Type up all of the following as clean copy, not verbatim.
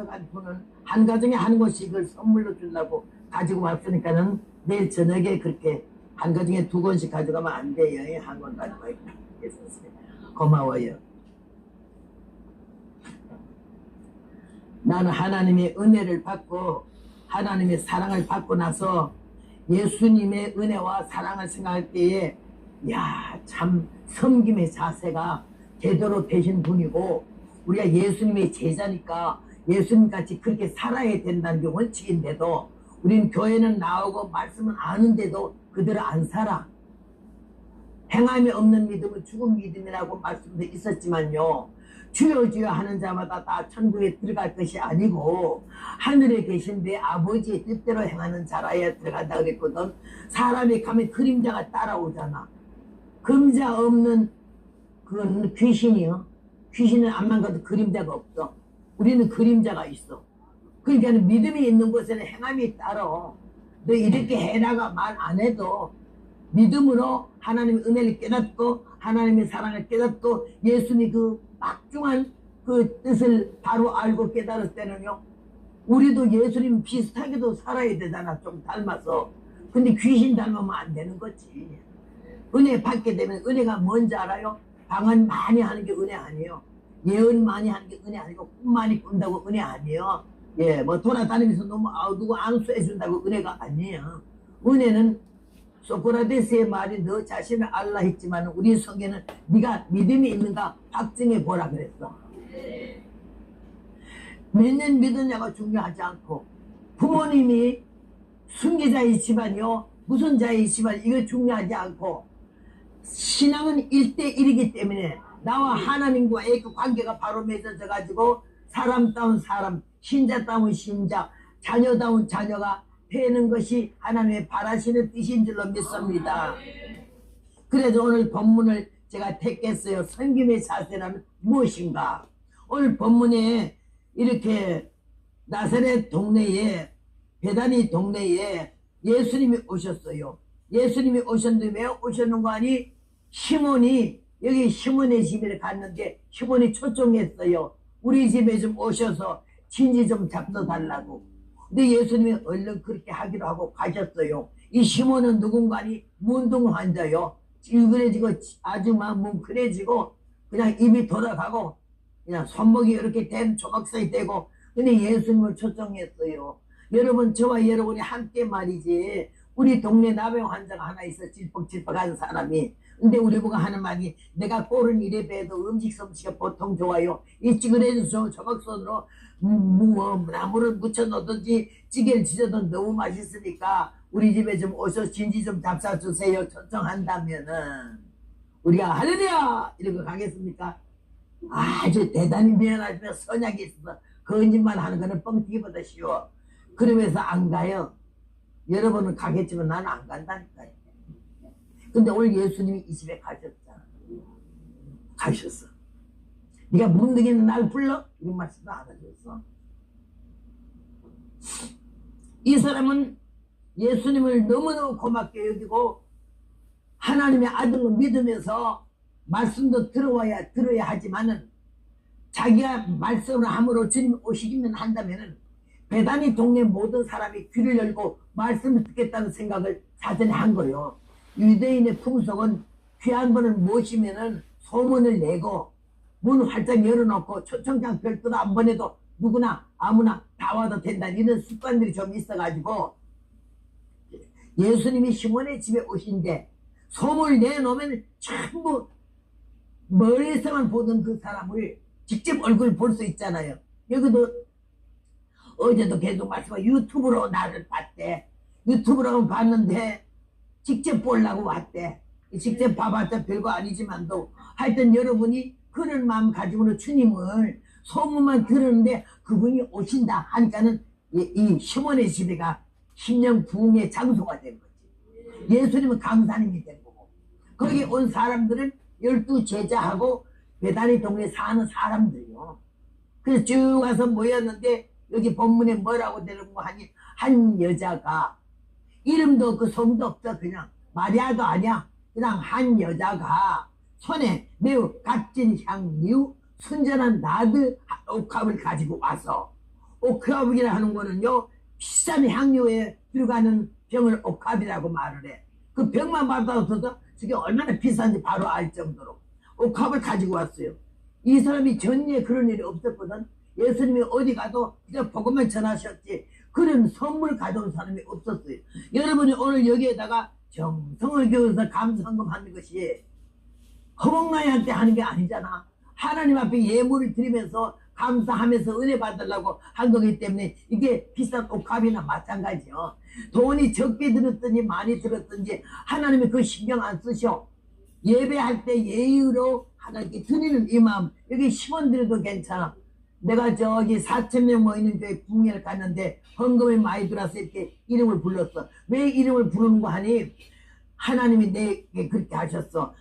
가져간 돈은 한 가정에 한 권씩을 선물로 주려고 가지고 왔으니까는 내일 저녁에 그렇게 한 가정에 2권씩 가져가면 안 돼요. 한 권 가져가 있었어요. 고마워요. 나는 하나님의 은혜를 받고 하나님의 사랑을 받고 나서 예수님의 은혜와 사랑을 생각할 때에 야, 참 섬김의 자세가 제대로 되신 분이고 우리가 예수님의 제자니까 예수님같이 그렇게 살아야 된다는 게 원칙인데도 우린 교회는 나오고 말씀은 아는데도 그대로 안 살아. 행함이 없는 믿음은 죽은 믿음이라고 말씀도 있었지만요, 주여 주여 하는 자마다 다 천국에 들어갈 것이 아니고 하늘에 계신 내 아버지의 뜻대로 행하는 자라야 들어간다 그랬거든. 사람이 가면 그림자가 따라오잖아. 그림자 없는 그건 귀신이요. 귀신은 암만 가도 그림자가 없어. 우리는 그림자가 있어. 그러니까 믿음이 있는 곳에는 행함이 따라. 너 이렇게 해라가 말 안 해도 믿음으로 하나님의 은혜를 깨닫고 하나님의 사랑을 깨닫고 예수님이 그 막중한 그 뜻을 바로 알고 깨달을 때는요, 우리도 예수님 비슷하게도 살아야 되잖아. 좀 닮아서. 근데 귀신 닮으면 안 되는 거지. 은혜 받게 되면 은혜가 뭔지 알아요? 방언 많이 하는 게 은혜 아니에요. 예언 많이 하는 게 은혜 아니고 꿈 많이 꾼다고 은혜 아니에요. 예, 뭐 돌아다니면서 너무 누구 안수해 준다고 은혜가 아니에요. 은혜는 소크라테스의 말이 너 자신을 알라 했지만 우리 성경에는 네가 믿음이 있는가 확증해 보라 그랬어. 몇 년 믿었냐가 중요하지 않고 부모님이 순교자이지만요 무슨 자이지만 이거 중요하지 않고 신앙은 1대1이기 때문에 나와 하나님과의 그 관계가 바로 맺어져 가지고 사람다운 사람, 신자다운 신자, 자녀다운 자녀가 되는 것이 하나님의 바라시는 뜻인 줄로 믿습니다. 그래서 오늘 본문을 제가 택했어요. 섬김의 자세라는 무엇인가. 오늘 본문에 이렇게 나사렛 동네에 베다니 동네에 예수님이 오셨어요. 예수님이 오셨는데 왜 오셨는 거 아니? 시몬이 여기 시몬의 집에 갔는데 시몬이 초청했어요. 우리 집에 좀 오셔서 진지 좀 잡숴달라고. 근데 예수님이 얼른 그렇게 하기로 하고 가셨어요. 이 시몬은 누군가니 문둥 환자요. 찌그레지고 아주 막 뭉클해지고 그냥 입이 돌아가고 그냥 손목이 이렇게 된 조각상이 되고, 근데 예수님을 초청했어요. 여러분, 저와 여러분이 함께 말이지, 우리 동네 나병 환자가 하나 있어. 질퍽질퍽한 사람이. 근데 우리 보고 하는 말이 내가 꼴은 이래 봬도 음식 솜씨가 보통 좋아요. 이 찌그레져서 조각손으로 나무를 묻혀 놓든지 찌개를 지져도 너무 맛있으니까 우리 집에 좀 오셔서 진지 좀 잡숴주세요. 초청한다면은 우리가 할렐루야 이러고 가겠습니까? 아주 대단히 미안하시면 선약이 있어서 거짓말 하는 거는 뻥튀기보다 쉬워. 그러면서 안 가요. 여러분은 가겠지만 나는 안 간다니까요. 근데 오늘 예수님이 이 집에 가셨잖아. 가셨어. 네가 문득이는 날 불러? 이런 말씀도 안 하셨어. 이 사람은 예수님을 너무너무 고맙게 여기고 하나님의 아들로 믿으면서 말씀도 들어야 하지만은 자기가 말씀을 함으로 주님 오시기만 한다면은 베다니 동네 모든 사람이 귀를 열고 말씀을 듣겠다는 생각을 사전에 한 거예요. 유대인의 풍속은 귀한 분을 모시면은 소문을 내고 문 활짝 열어놓고 초청장 별도로 안 보내도 누구나 아무나 다 와도 된다, 이런 습관들이 좀 있어가지고 예수님이 시몬의 집에 오신데 소문을 내놓으면 전부 멀리서만 보던 그 사람을 직접 얼굴 볼 수 있잖아요. 여기도 어제도 계속 말씀하고 유튜브로 나를 봤대. 유튜브로 봤는데 직접 보려고 왔대. 직접 봐봤자 별거 아니지만도 하여튼 여러분이 그런 마음 가지고는 주님을 소문만 들었는데 그분이 오신다 하니까는 이 시몬의 집에가 심령 부흥의 장소가 된 거지. 예수님은 강사님이 된 거고 거기 온 사람들은 12 제자하고 베다니 동네에 사는 사람들이요. 그래서 쭉 와서 모였는데 여기 본문에 뭐라고 되는 거 하니 한 여자가 이름도 그 성도 없어. 그냥 마리아도 아니야. 그냥 한 여자가 손에 매우 값진 향유 순전한 나드 옥합을 가지고 와서 옥합이라 하는 거는요, 비싼 향료에 들어가는 병을 옥합이라고 말을 해. 그 병만 받아서도 저게 얼마나 비싼지 바로 알 정도로 옥합을 가지고 왔어요. 이 사람이 전에 그런 일이 없었거든. 예수님이 어디 가도 그냥 복음만 전하셨지 그런 선물 가져온 사람이 없었어요. 여러분이 오늘 여기에다가 정성을 기울여서 감사헌금 하는 것이 허먹나이한테 하는 게 아니잖아. 하나님 앞에 예물을 드리면서 감사하면서 은혜 받으려고 한 거기 때문에 이게 비싼 옥합이나 마찬가지요. 돈이 적게 들었든지 많이 들었든지 하나님이 그 신경 안 쓰셔. 예배할 때 예의로 하나님께 드리는 이 마음, 여기 10원 드려도 괜찮아. 내가 저기 4,000명 모이는 교회 붕괴를 갔는데 헌금이 많이 들어서 이렇게 이름을 불렀어. 왜 이름을 부르는 거 하니 하나님이 내게 그렇게 하셨어.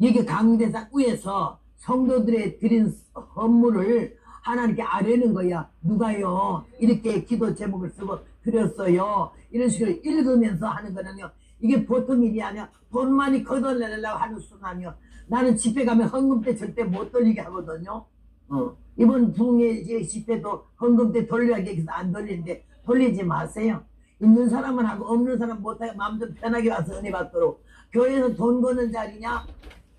여기 강대상 위에서 성도들의 드린 헌물을 하나님께 아뢰는 거야. 누가요 이렇게 기도 제목을 쓰고 드렸어요. 이런 식으로 읽으면서 하는 거는요, 이게 보통 일이 아니야. 돈 많이 걷어내려고 하는 순간이요. 나는 집회 가면 헌금 때 절대 못 돌리게 하거든요. 이번 붕괴 집회도 헌금 때 돌려야 해서 안 돌리는데 돌리지 마세요. 있는 사람은 하고 없는 사람 못하게 마음대로 편하게 와서 은혜 받도록. 교회에서 돈 거는 자리냐?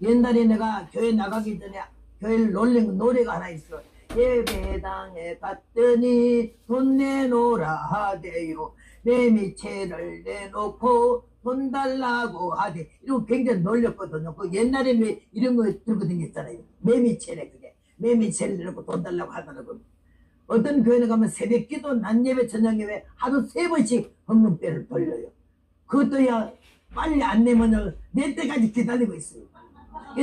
옛날에 내가 교회 나가기 전에 교회를 놀린 노래가 하나 있어. 예배당에 갔더니 돈 내놓으라 하대요. 매미채를 내놓고 돈 달라고 하대. 이러고 굉장히 놀렸거든요. 그 옛날에는 왜 이런 거 들고 다녔잖아요. 매미채래 그게. 매미채를 내놓고 돈 달라고 하더라고요. 어떤 교회에 가면 새벽기도, 낮예배, 저녁예배 하루 3번씩 헌금대를 돌려요. 그것도야 빨리 안 내면 낼 때까지 기다리고 있어요.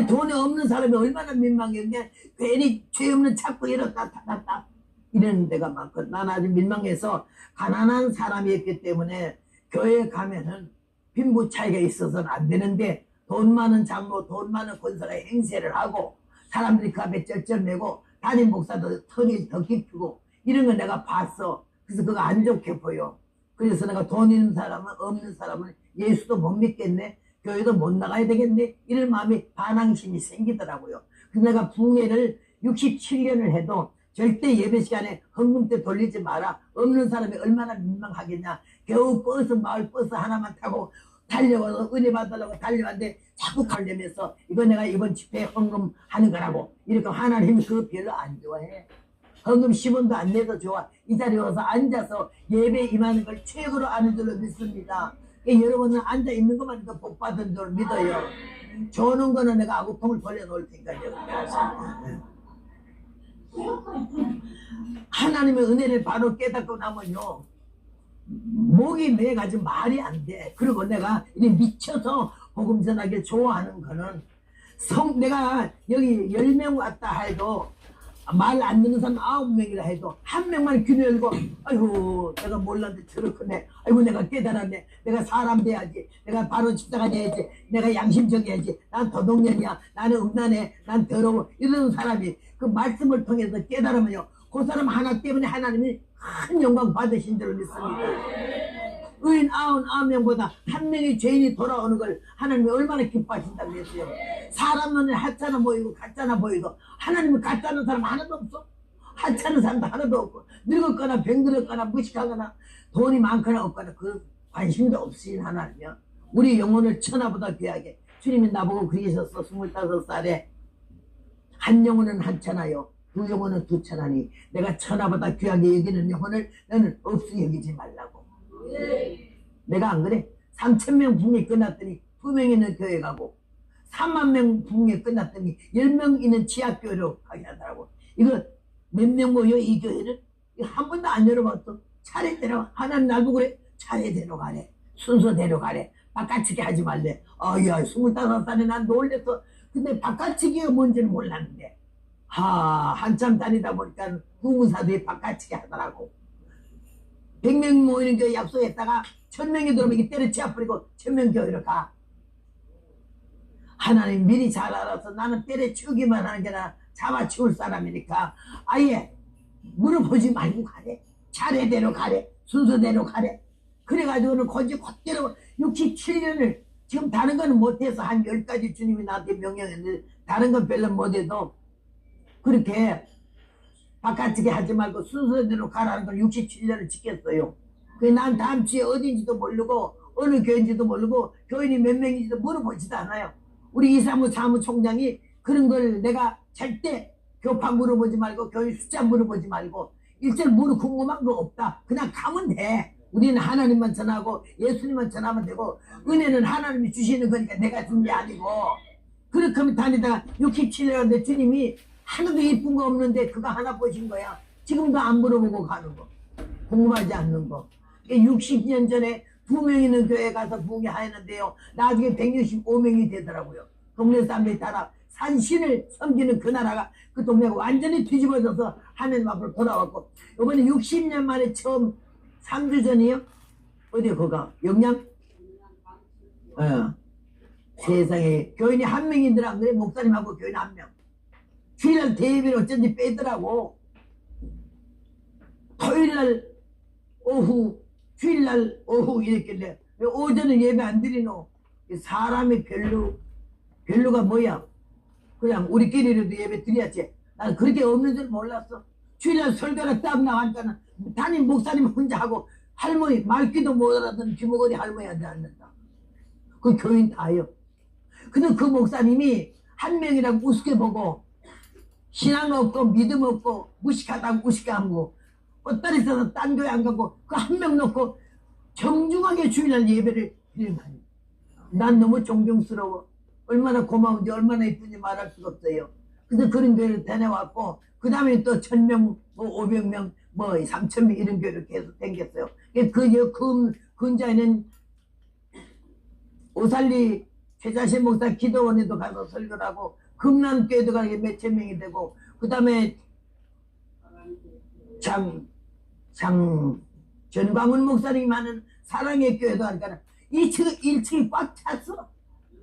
돈이 없는 사람이 얼마나 민망해. 그냥 괜히 죄 없는 찾고 이렇다 탔다 이런 데가 많거든. 난 아주 민망해서 가난한 사람이었기 때문에 교회에 가면은 빈부 차이가 있어서는 안 되는데 돈 많은 장로, 돈 많은 권사가 행세를 하고 사람들이 그 앞에 쩔쩔매고 담임 목사도 턱이 더 깊고 이런 거 내가 봤어. 그래서 그거 안 좋게 보여. 그래서 내가 돈 있는 사람은 없는 사람은 예수도 못 믿겠네. 교회도 못 나가야 되겠네. 이런 마음이 반항심이 생기더라고요. 그래서 내가 붕괴를 67년을 해도 절대 예배 시간에 헌금 때 돌리지 마라. 없는 사람이 얼마나 민망하겠냐. 겨우 버스, 마을 버스 하나만 타고 달려와서 은혜 받으려고 달려왔는데 자꾸 가려면서 이거 내가 이번 집회에 헌금 하는 거라고. 이렇게 하나님이 그거 별로 안 좋아해. 헌금 10원도 안 내도 좋아. 이 자리에 와서 앉아서 예배 임하는 걸 최고로 아는 줄로 믿습니다. 여러분은 앉아 있는 것만 더 복 받은 줄 믿어요. 좋은 거는 내가 아구통을 돌려놓을 테니까요. 하나님의 은혜를 바로 깨닫고 나면요, 목이 매가지고 말이 안 돼. 그리고 내가 이제 미쳐서 복음 전하기 좋아하는 거는 내가 여기 10명 왔다 해도 말 안 듣는 사람 9명이라 해도 한 명만 귀 열고 아이고 내가 몰랐는데 저렇게 아이고 내가 깨달았네. 내가 사람 돼야지. 내가 바로 집사가 돼야지. 내가 양심적이야지. 난 도둑년이야. 나는 음란해. 난 더러워. 이런 사람이 그 말씀을 통해서 깨달으면요, 그 사람 하나 때문에 하나님이 큰 영광 받으신 줄 믿습니다. 의인 99명보다 한 명의 죄인이 돌아오는 걸 하나님이 얼마나 기뻐하신다고 그랬어요. 사람 눈에 하찮아 보이고 가짜나 보이고 하나님은 가짜는 사람 하나도 없어. 하찮은 사람도 하나도 없고 늙었거나 병들었거나 무식하거나 돈이 많거나 없거나 그 관심도 없으신 하나님이요. 우리 영혼을 천하보다 귀하게 주님이 나보고 그러셨어. 25살에 한 영혼은 한 천하요 두 영혼은 두 천하니 내가 천하보다 귀하게 여기는 영혼을 너는 없이 여기지 말라고. 내가 안 그래? 3,000명 붕괴 끝났더니 2명 있는 교회 가고 3만 명 붕괴 끝났더니 10명 있는 지하교회로 가게 하더라고. 이거 몇 명 모여 이 교회를? 이거 한 번도 안 열어봤어. 차례대로 하나님 나도 그래. 차례대로 가래. 순서대로 가래. 바깥치기 하지 말래. 야 25살에 난 놀랬어. 근데 바깥치기가 뭔지는 몰랐는데 한참 다니다 보니까 후무사들이 바깥치기 하더라고. 100명 모이는 교회 약속했다가 1000명이 들어오면 이게 때려치워버리고 1000명 교회로 가. 하나님 미리 잘 알아서 나는 때려치우기만 하는 게 아니라 잡아치울 사람이니까 아예 물어보지 말고 가래. 차례대로 가래. 순서대로 가래. 그래가지고는 거기 그대로 67년을 지금 다른 거는 못해서 한 10가지 주님이 나한테 명령했는데 다른 건 별로 못해도 그렇게 바깥치기 하지 말고 순서대로 가라는 걸 67년을 지켰어요. 난 다음 주에 어딘지도 모르고 어느 교회인지도 모르고 교인이 몇 명인지도 물어보지도 않아요. 우리 이사무 사무총장이 그런 걸 내가 절대 교파 물어보지 말고 교인 숫자 물어보지 말고 일절 궁금한 거 없다. 그냥 가면 돼. 우리는 하나님만 전하고 예수님만 전하면 되고 은혜는 하나님이 주시는 거니까 내가 준 게 아니고. 그렇게 하면 다니다가 67년 내 주님이 하나도 이쁜 거 없는데 그거 하나 보신 거야. 지금도 안 물어보고 가는 거. 궁금하지 않는 거. 60년 전에 2명 있는 교회 가서 부흥하였는데요. 나중에 165명이 되더라고요. 동네 사람들이 따라 산신을 섬기는 그 나라가 그 동네가 완전히 뒤집어져서 하나님 앞으로 돌아왔고 이번에 60년 만에 처음 3주 전이요? 어디 거가? 영양? 세상에 교인이 한 명이더라. 그래 목사님하고 교인 한 명. 주일날 대예배를 어쩐지 빼더라고. 토요일날 오후 주일날 오후 이랬길래 오전은 예배 안 드리노. 사람이 별로가 뭐야. 그냥 우리끼리라도 예배 드려야지. 난 그렇게 없는 줄 몰랐어. 주일날 설교를 딱 나가니까는 담임 목사님 혼자 하고 할머니 말귀도 못 알아듣는 귀머거리 할머니한테 앉는다. 그 교인 다요. 근데 그 목사님이 한 명이라고 우습게 보고 신앙 없고 믿음 없고 무식하다고 우습게 하고 헛다리 써서 딴 교회 안 가고 그 한 명 놓고 정중하게 주일날 예배를 드리는 난 너무 존경스러워. 얼마나 고마운지 얼마나 이쁜지 말할 수가 없어요. 그래서 그런 교회를 다녀왔고 그 다음에 또 1000명 뭐 500명 뭐 3000명 이런 교회를 계속 댕겼어요. 그 근자에는 오살리 최자신 목사 기도원에도 가서 설교를 하고 금남교회도 가게 몇천 명이 되고 그 다음에 전광훈 목사님이 하는 사랑의 교회도 하니까 1층이 꽉 찼어.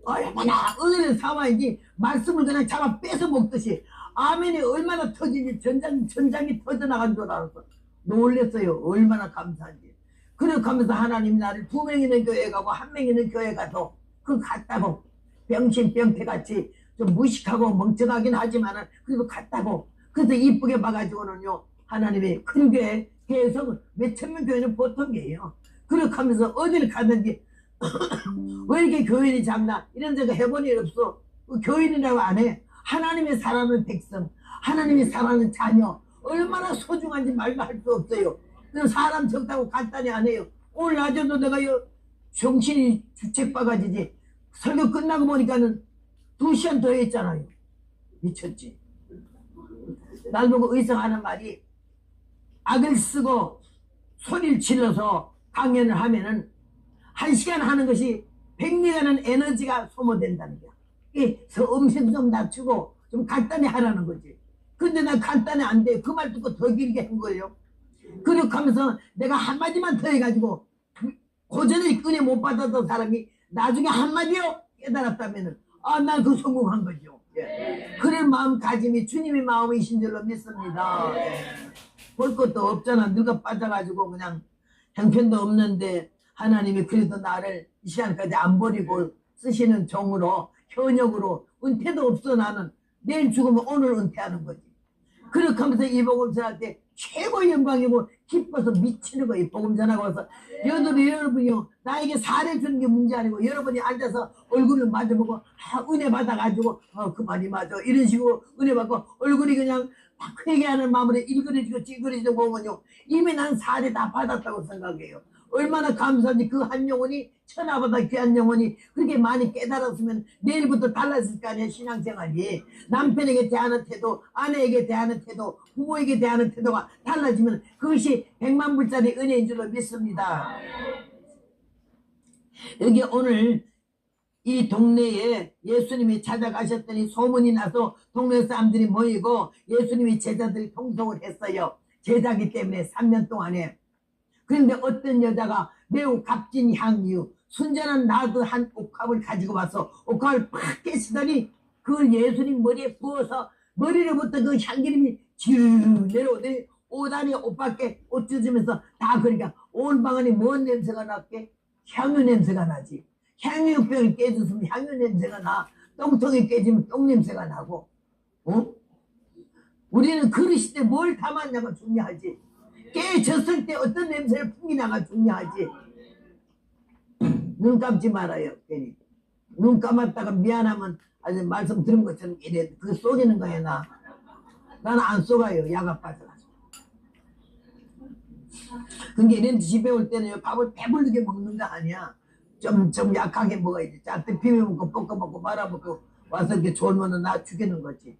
얼마나 은혜를 삼아야지 말씀을 그냥 잡아 뺏어 먹듯이 아멘이 얼마나 터지지 전장이 터져나간 줄 알았어. 놀랬어요. 얼마나 감사한지. 그렇게 하면서 하나님 나를 2명 있는 교회 가고 1명 있는 교회 가서 그 갔다고 병신병태같이 좀 무식하고 멍청하긴 하지만은 그래도 갔다고. 그래서 이쁘게 봐가지고는요 하나님이 큰 교회 계속 몇천명 교회는 보통 교회예요. 그렇게 하면서 어디를 가든지 왜 이렇게 교인이 작나 이런 데가 해본 일 없어. 교인이라고 안 해. 하나님의 사랑하는 백성 하나님이 사랑하는 자녀 얼마나 소중한지 말도 할 수 없어요. 사람 적다고 간단히 안 해요. 오늘 낮에도 내가 정신이 주책바가지지 설교 끝나고 보니까는 2시간 더 했잖아요. 미쳤지. 날 보고 의성하는 말이 악을 쓰고 소리를 질러서 강연을 하면은 1시간 하는 것이 100리가는 에너지가 소모된다는 거야. 음색 좀 낮추고 좀 간단히 하라는 거지. 근데 난 간단히 안 돼. 그 말 듣고 더 길게 한 거예요. 그렇게 하면서 내가 한마디만 더 해가지고 고전에 끈에 못 받았던 사람이 나중에 한마디로 깨달았다면은 난 그 성공한 거죠. 예. 그런 마음가짐이 주님의 마음이신 줄로 믿습니다. 볼 것도 없잖아. 늙어 빠져가지고 그냥 형편도 없는데 하나님이 그래도 나를 이 시간까지 안 버리고 쓰시는 종으로 현역으로 은퇴도 없어. 나는 내일 죽으면 오늘 은퇴하는 거지. 그렇게 하면서 이 복음 전할 때 최고의 영광이고 기뻐서 미치는 거예요. 복음 전하고 와서 여러분이요 나에게 사례 주는 게 문제 아니고 여러분이 앉아서 얼굴을 마주보고 은혜 받아가지고 그 말이 맞아 이런 식으로 은혜 받고 얼굴이 그냥 막 회개하는 마음으로 일그러지고 찌그러지고 보면요 이미 난 사례 다 받았다고 생각해요. 얼마나 감사한지 그 한 영혼이 천하보다 귀한 영혼이 그렇게 많이 깨달았으면 내일부터 달랐을 거 아니야. 신앙생활이 남편에게 대하는 태도 아내에게 대하는 태도 부모에게 대하는 태도가 달라지면 그것이 100만불짜리 은혜인 줄로 믿습니다. 여기 오늘 이 동네에 예수님이 찾아가셨더니 소문이 나서 동네 사람들이 모이고 예수님이 제자들이 통성을 했어요. 제자기 때문에 3년 동안에. 그런데 어떤 여자가 매우 값진 향유 순전한 나드 한 옥합을 가지고 와서 옥합을 팍 깨시더니 그걸 예수님 머리에 부어서 머리로부터 그 향기름이 쭉 내려오더니 옷 안에 옷 밖에 옷 찢으면서 다 그러니까 온 방 안에 뭔 냄새가 났게? 향유 냄새가 나지. 향유병이 깨졌으면 향유 냄새가 나. 똥통이 깨지면 똥 냄새가 나고 우리는 그릇일 때 뭘 담았냐가 중요하지. 깨졌을 때 어떤 냄새를 풍기냐가 중요하지. 눈 감지 말아요. 괜히 눈 감았다가 미안하면 아주 말씀 들은 것처럼 이래 그거 속이는 거야. 나는 안 속아요. 약가 빠져가지고. 근데 이런 집에 올 때는 밥을 배불르게 먹는 거 아니야. 좀 약하게 먹어야지. 짝대 비벼 먹고 볶아 먹고 말아 먹고 와서 이렇게 졸면은 나 죽이는 거지.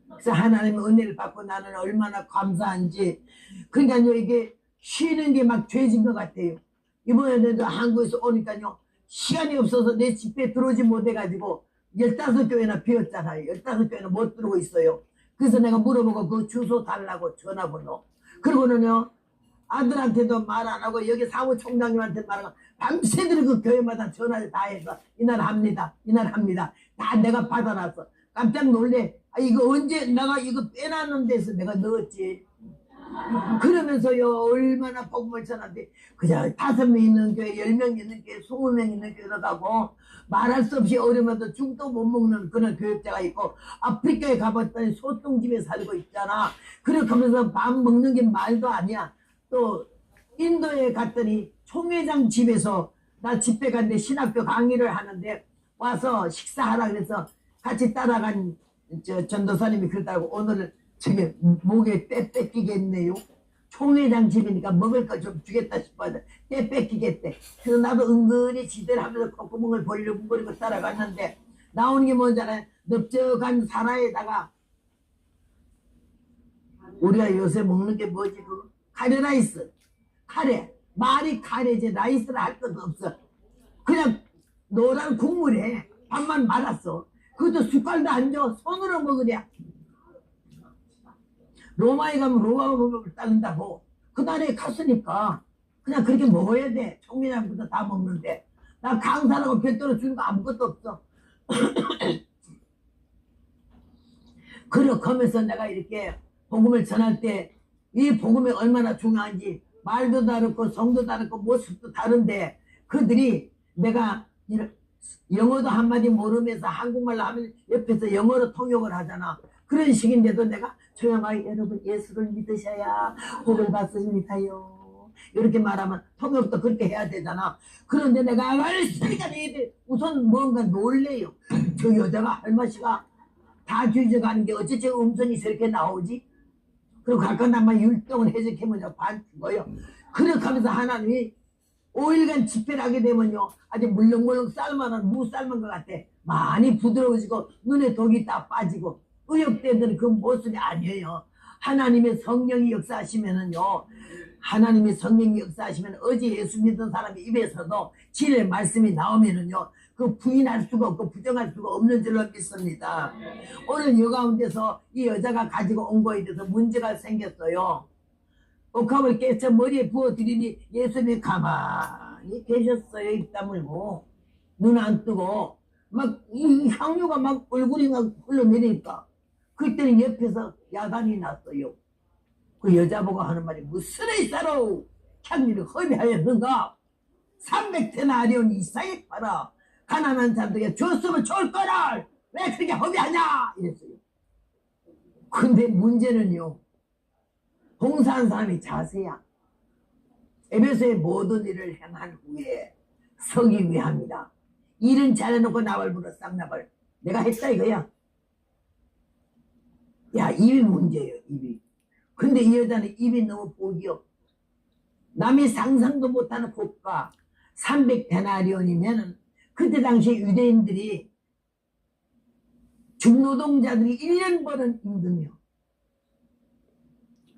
그래서 하나님의 은혜를 받고 나는 얼마나 감사한지. 그러니까요, 이게 쉬는 게 막 죄진 것 같아요. 이번에도 한국에서 오니까요, 시간이 없어서 내 집에 들어오지 못해가지고 15교회나 비었잖아요. 15교회나 못 들어오고 있어요. 그래서 내가 물어보고 그 주소 달라고 전화번호. 그리고는요, 아들한테도 말 안 하고 여기 사무총장님한테 말하고 밤새도록 그 교회마다 전화를 다 해서 이날 합니다. 이날 합니다. 다 내가 받아놨어. 깜짝 놀래. 아, 이거 언제 내가 이거 빼놨는 데서 내가 넣었지. 그러면서요 얼마나 복음을 전하는데 그냥 5명 있는 교회 10명 있는 교회 20명 있는 교회로 가고 말할 수 없이 어려면도 죽도 못 먹는 그런 교육자가 있고 아프리카에 가봤더니 소똥집에 살고 있잖아. 그렇게 하면서 밥 먹는 게 말도 아니야. 또 인도에 갔더니 총회장 집에서 나 집회 갔는데 신학교 강의를 하는데 와서 식사하라 그래서 같이 따라간 전도사님이 그러더라고. 오늘 저게 목에 때 뺏기겠네요. 총회장 집이니까 먹을 거 좀 주겠다 싶어서 때 뺏기겠대. 그래서 나도 은근히 지대를 하면서 콧구멍을 벌리고 버리고 따라갔는데 나오는 게 뭔지 알아요? 넓적한 사라에다가 우리가 요새 먹는 게 뭐지? 그 카레라이스. 카레. 말이 카레지 라이스를 할 것도 없어. 그냥 노란 국물에 밥만 말았어. 그것도 숟갈도 안 줘. 손으로 먹으랴. 로마에 가면 로마 법을 따른다고. 그 나라에 갔으니까 그냥 그렇게 먹어야 돼. 총회장부터 다 먹는데. 나 강사라고 별도로 주는 거 아무것도 없어. 그렇게 하면서 내가 이렇게 복음을 전할 때 이 복음이 얼마나 중요한지 말도 다르고 성도 다르고 모습도 다른데 그들이 내가 영어도 한마디 모르면서 한국말로 하면 옆에서 영어로 통역을 하잖아. 그런 식인데도 내가 조용하게 여러분 예수를 믿으셔야 복을 받습니다요. 이렇게 말하면 통역도 그렇게 해야 되잖아. 그런데 내가 말씀이니까 얘들 우선 뭔가 놀래요. 저 여자가 할머니가 다 뒤져가는 게 어째 저 음성이 저렇게 나오지? 그리고 가끔 한번 율동을 해석해보냐 반 죽어요. 그렇게 하면서 하나님이 5일간 집회를 하게 되면요 아주 물렁물렁 삶아는 무 삶은 것 같아. 많이 부드러워지고 눈에 독이 다 빠지고 의욕되는 그 모습이 아니에요. 하나님의 성령이 역사하시면은요 하나님의 성령이 역사하시면 어제 예수 믿은 사람의 입에서도 진리의 말씀이 나오면은요 그 부인할 수가 없고 부정할 수가 없는 줄로 믿습니다. 오늘 여 가운데서 이 여자가 가지고 온 거에 대해서 문제가 생겼어요. 옥합을 깨쳐 머리에 부어드리니 예수님이 가만히 계셨어요. 입 다물고 눈 안 뜨고 막 이 향유가 막 얼굴이 막 흘러내리니까 그때는 옆에서 야단이 났어요. 그 여자 보고 하는 말이 무슨 의사로 향유를 허비하였는가? 300데나리온 이상에 팔아 가난한 자들에게 줬으면 좋을 거를 왜 그렇게 허비하냐 이랬어요. 근데 문제는요 봉사한 사람이 자세야. 에베소의 모든 일을 행한 후에 서기 위함이다. 일은 잘해놓고 나발 불어 쌍나발 내가 했다 이거야. 야 입이 문제예요. 입이. 근데 이 여자는 입이 너무 복이요. 남이 상상도 못하는 고가 300데나리온이면 그때 당시 유대인들이 중노동자들이 1년 버는 임금이요.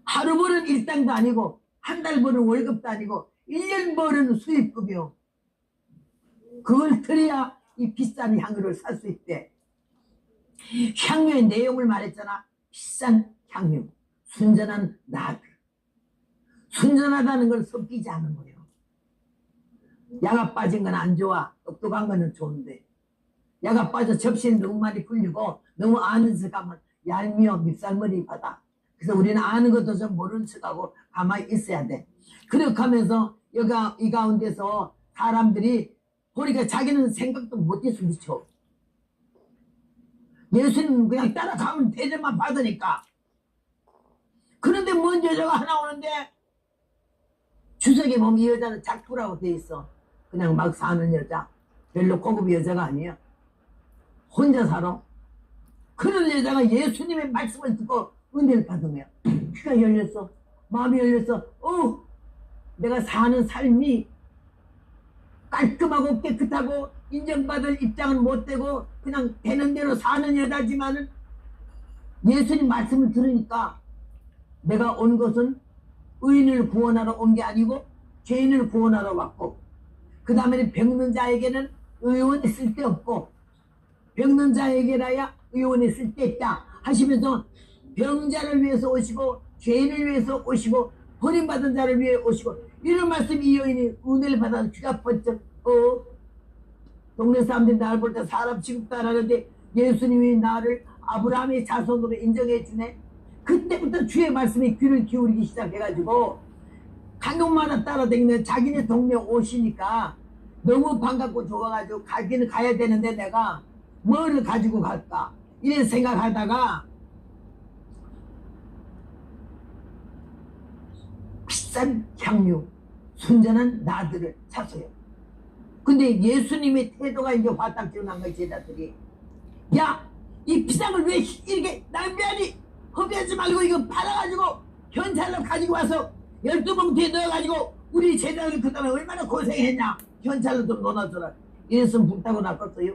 하루 버는 일당도 아니고 한 달 버는 월급도 아니고 1년 버는 수입급이요. 그걸 들여야 이 비싼 향유를 살 수 있대. 향유의 내용을 말했잖아. 비싼 향유, 순전한 나드. 순전하다는 걸 섞이지 않은 거예요. 야가 빠진 건 안 좋아. 똑똑한 거는 좋은데 야가 빠져 접시는 너무 많이 풀리고 너무 아는 척하면 얄미워 밉살머리 받아. 그래서 우리는 아는 것도 좀 모르는 척하고 가만히 있어야 돼. 그렇게 하면서 이 가운데서 사람들이 보니까 자기는 생각도 못해서 미쳐. 예수님 그냥 따라가면 대접만 받으니까 그런데 뭔 여자가 하나 오는데 주석에 보면 이 여자는 작부라고 돼 있어. 그냥 막 사는 여자. 별로 고급 여자가 아니야. 혼자 살아. 그런 여자가 예수님의 말씀을 듣고 은혜를 받은 거야. 귀가 열렸어. 마음이 열렸어. 내가 사는 삶이 깔끔하고 깨끗하고 인정받을 입장은 못 되고 그냥 되는 대로 사는 여자지만은 예수님 말씀을 들으니까 내가 온 것은 의인을 구원하러 온 게 아니고 죄인을 구원하러 왔고, 그 다음에는 병든 자에게는 의원이 쓸데없고 병든 자에게라야 의원이 쓸데있다 하시면서 병자를 위해서 오시고 죄인을 위해서 오시고 버림받은 자를 위해 오시고, 이런 말씀 이 여인이 은혜를 받아서 귀가 번쩍. 동네 사람들이 나를 볼 때 사람 취급다라는데 예수님이 나를 아브라함의 자손으로 인정해 주네. 그때부터 주의 말씀에 귀를 기울이기 시작해가지고 가족마다 따라다니는 자기네 동네 오시니까 너무 반갑고 좋아가지고 가기는 가야 되는데 내가 뭐를 가지고 갈까 이런 생각하다가 비싼 향유, 순전한 나들을 샀어요. 근데 예수님의 태도가 이제 화딱지고 난 거야. 제자들이, 야, 이 비싼 걸 왜 이렇게 낭비하니? 허비하지 말고 이거 팔아가지고 현찰로 가지고 와서 12봉투에 넣어가지고 우리 제자들 그동안 얼마나 고생했냐. 현찰로 좀 넣어놔줘라. 이랬으면 불타고 났겠어요.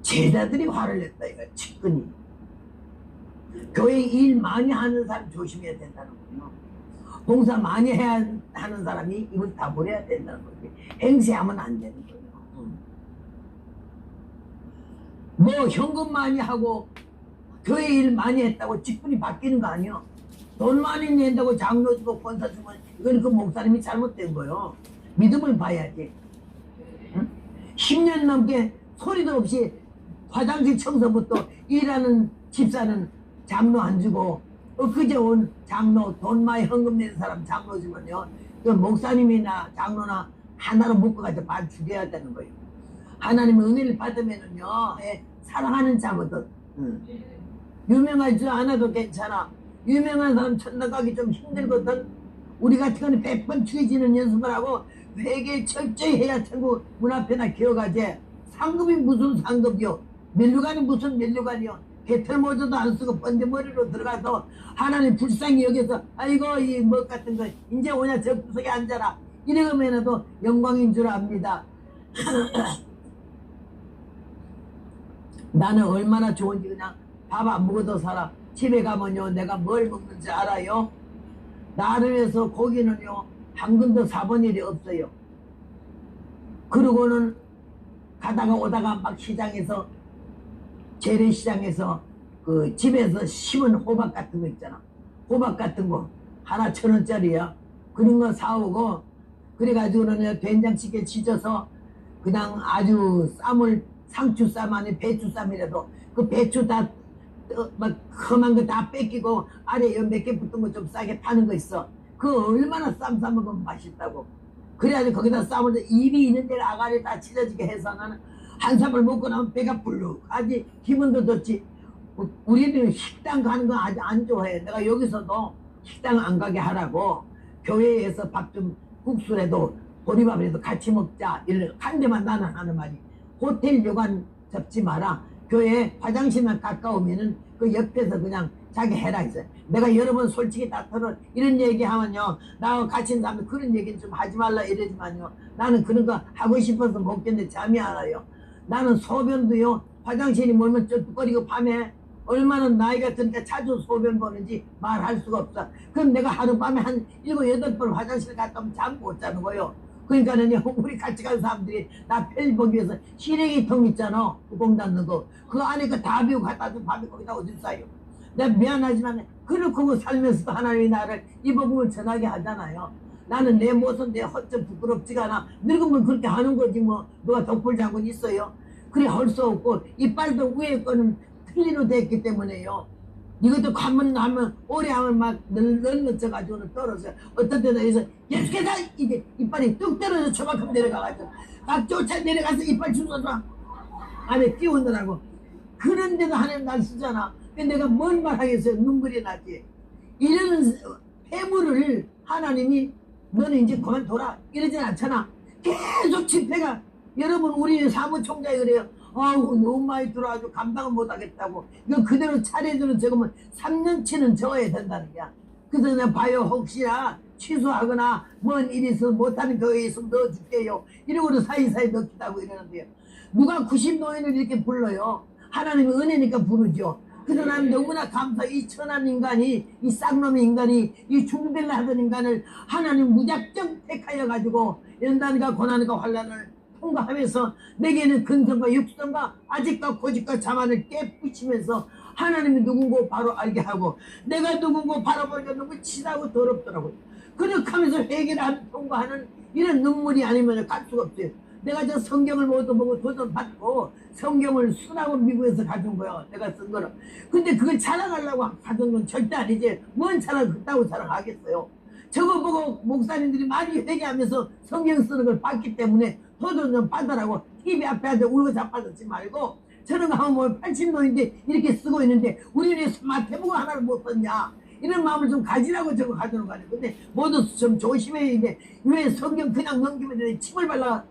제자들이 화를 냈다 이거. 측근이. 교회 일 많이 하는 사람 조심해야 된다는 거예요. 봉사 많이 해야 하는 사람이 이걸 다 버려야 된다는 거예요. 행세하면 안 되는 거예요. 뭐 현금 많이 하고 교회 일 많이 했다고 직분이 바뀌는 거 아니에요. 돈 많이 낸다고 장로 주고 권사 주면 이건 그 목사님이 잘못된 거예요. 믿음을 봐야지. 10년 넘게 소리도 없이 화장실 청소부터 일하는 집사는 장로 안 주고, 엊그제 온 장로 돈 많이 헌금 낸 사람 장로 주면요, 그 목사님이나 장로나 하나로 묶어가지고 반 죽여야 되는 거예요. 하나님의 은혜를 받으면은요, 사랑하는 자거든. 유명하지 않아도 괜찮아. 유명한 사람 천당 가기 좀 힘들거든. 우리 같은 경우는 100번 죽여지는 연습을 하고 회개 철저히 해야 천국 문 앞에나 기어가지. 상급이 무슨 상급이요? 멜류관이 무슨 멜류관이요? 개털 모자도 안 쓰고 번데머리로 들어가서 하나님 불쌍히 여기서 아이고 이 뭐 같은 거 이제 오냐 저 구석에 앉아라 이러면도 영광인 줄 압니다. 나는 얼마나 좋은지 그냥 밥 안 먹어도 살아. 집에 가면요 내가 뭘 먹는지 알아요. 나를 위해서 고기는요 한 근도 사본 일이 없어요. 그러고는 가다가 오다가 막 시장에서 재래시장에서 그 집에서 심은 호박 같은 거 있잖아. 호박 같은 거 하나 1,000원짜리야. 그런 거 사오고 그래가지고는 된장찌개 지져서 그냥 아주 쌈을 상추쌈 아니 배추쌈이라도 그 배추 다 막 험한 거 다 뺏기고 아래 몇 개 붙은 거 좀 싸게 파는 거 있어. 그 얼마나 쌈 싸먹으면 맛있다고. 그래가지고 거기다 쌈을 입이 있는 데를 아가리 다 찢어지게 해서 나는 한 삽을 먹고 나면 배가 불룩하지 기분도 좋지. 우리는 식당 가는 거 아주 안 좋아해. 내가 여기서도 식당 안 가게 하라고 교회에서 밥 좀 국수라도 보리밥이라도 같이 먹자 이런 한 대만 나는 하는 말이, 호텔 요관 접지 마라. 교회 화장실만 가까우면은 그 옆에서 그냥 자기 해라 했어요. 내가 여러 번 솔직히 다 털어 이런 얘기하면요 나하고 같이 있는 사람들 그런 얘기는 좀 하지 말라 이러지만요 나는 그런 거 하고 싶어서 먹겠는데 잠이 안 와요. 나는 소변도요 화장실이 멀면 쩔뚝거리고 밤에 얼마나 나이가 드니까 자주 소변 보는지 말할 수가 없어. 그럼 내가 하룻밤에 한 7, 8번 화장실 갔다 오면 잠 못 자는 거예요. 그러니까는 우리 같이 간 사람들이 나 편히 보기 위해서 시래기통 있잖아 뚜껑 닫는 거 그거 안에 다 비우고 갖다 준 밥이 거기다 어디 싸요. 내가 미안하지만 그렇고 살면서도 하나님이 나를 이 복음을 전하게 하잖아요. 나는 내 모습 내 헛점 부끄럽지가 않아. 늙으면 그렇게 하는 거지 뭐 누가 덕불 장군 있어요. 그래 할 수 없고 이빨도 위에 거는 틀리로 됐기 때문에요. 이것도 관문 하면 오래 하면 막 널널쳐가지고는 떨어져요. 어떤 때는 여기서 계속해서 이게 이빨이 뚝 떨어져 저만큼 내려가가지고 막 쫓아 내려가서 이빨 주워서 안에 끼우느라고 그런데도 하나님 날 쓰잖아. 근데 내가 뭔 말 하겠어요. 눈물이 나지. 이런 해물을 하나님이 너는 이제 그만둬라 이러진 않잖아. 계속 집회가. 여러분 우리 사무총장이 그래요. 아우 너무 많이 들어가지고 감당을 못하겠다고. 이거 그대로 차례대로 적으면 3년치는 적어야 된다는 거야. 그래서 내가 봐요. 혹시나 취소하거나 뭔 일이 있어 못하는 거에 있으면 넣어줄게요. 이러고도 사이사이 넣기도 하고 이러는데요. 누가 90노인을 이렇게 불러요. 하나님의 은혜니까 부르죠. 그래서 난 너무나 감사. 이 천한 인간이, 이 쌍놈의 인간이, 이 중대를 하던 인간을 하나님 무작정 택하여 가지고 연단과 고난과 환난을 통과하면서 내게는 근성과 육성과 아직과 고집과 자만을 깨부치면서 하나님이 누군고 바로 알게 하고 내가 누군고 바라보니까 너무 치다고 더럽더라고요. 그렇게 하면서 회개를 통과하는 이런 눈물이 아니면 갈 수가 없어요. 내가 저 성경을 모두 보고 도전받고 성경을 수라고 미국에서 가져온 거야. 내가 쓴 거는. 근데 그걸 자랑하려고 가져온 건 절대 아니지. 뭔 자랑 그따고 자랑하겠어요. 저거 보고 목사님들이 많이 회개하면서 성경 쓰는 걸 봤기 때문에 도전 좀 받으라고 TV 앞에 앉아 울고 자빠졌지 말고 저런 거 하면 뭐 80노인데 이렇게 쓰고 있는데 우리는 스마트폰 하나를 못 썼냐. 이런 마음을 좀 가지라고 저거 가져오는 거 아니에요. 근데 모두 좀 조심해야 돼. 왜 성경 그냥 넘기면 돼. 침을 발라.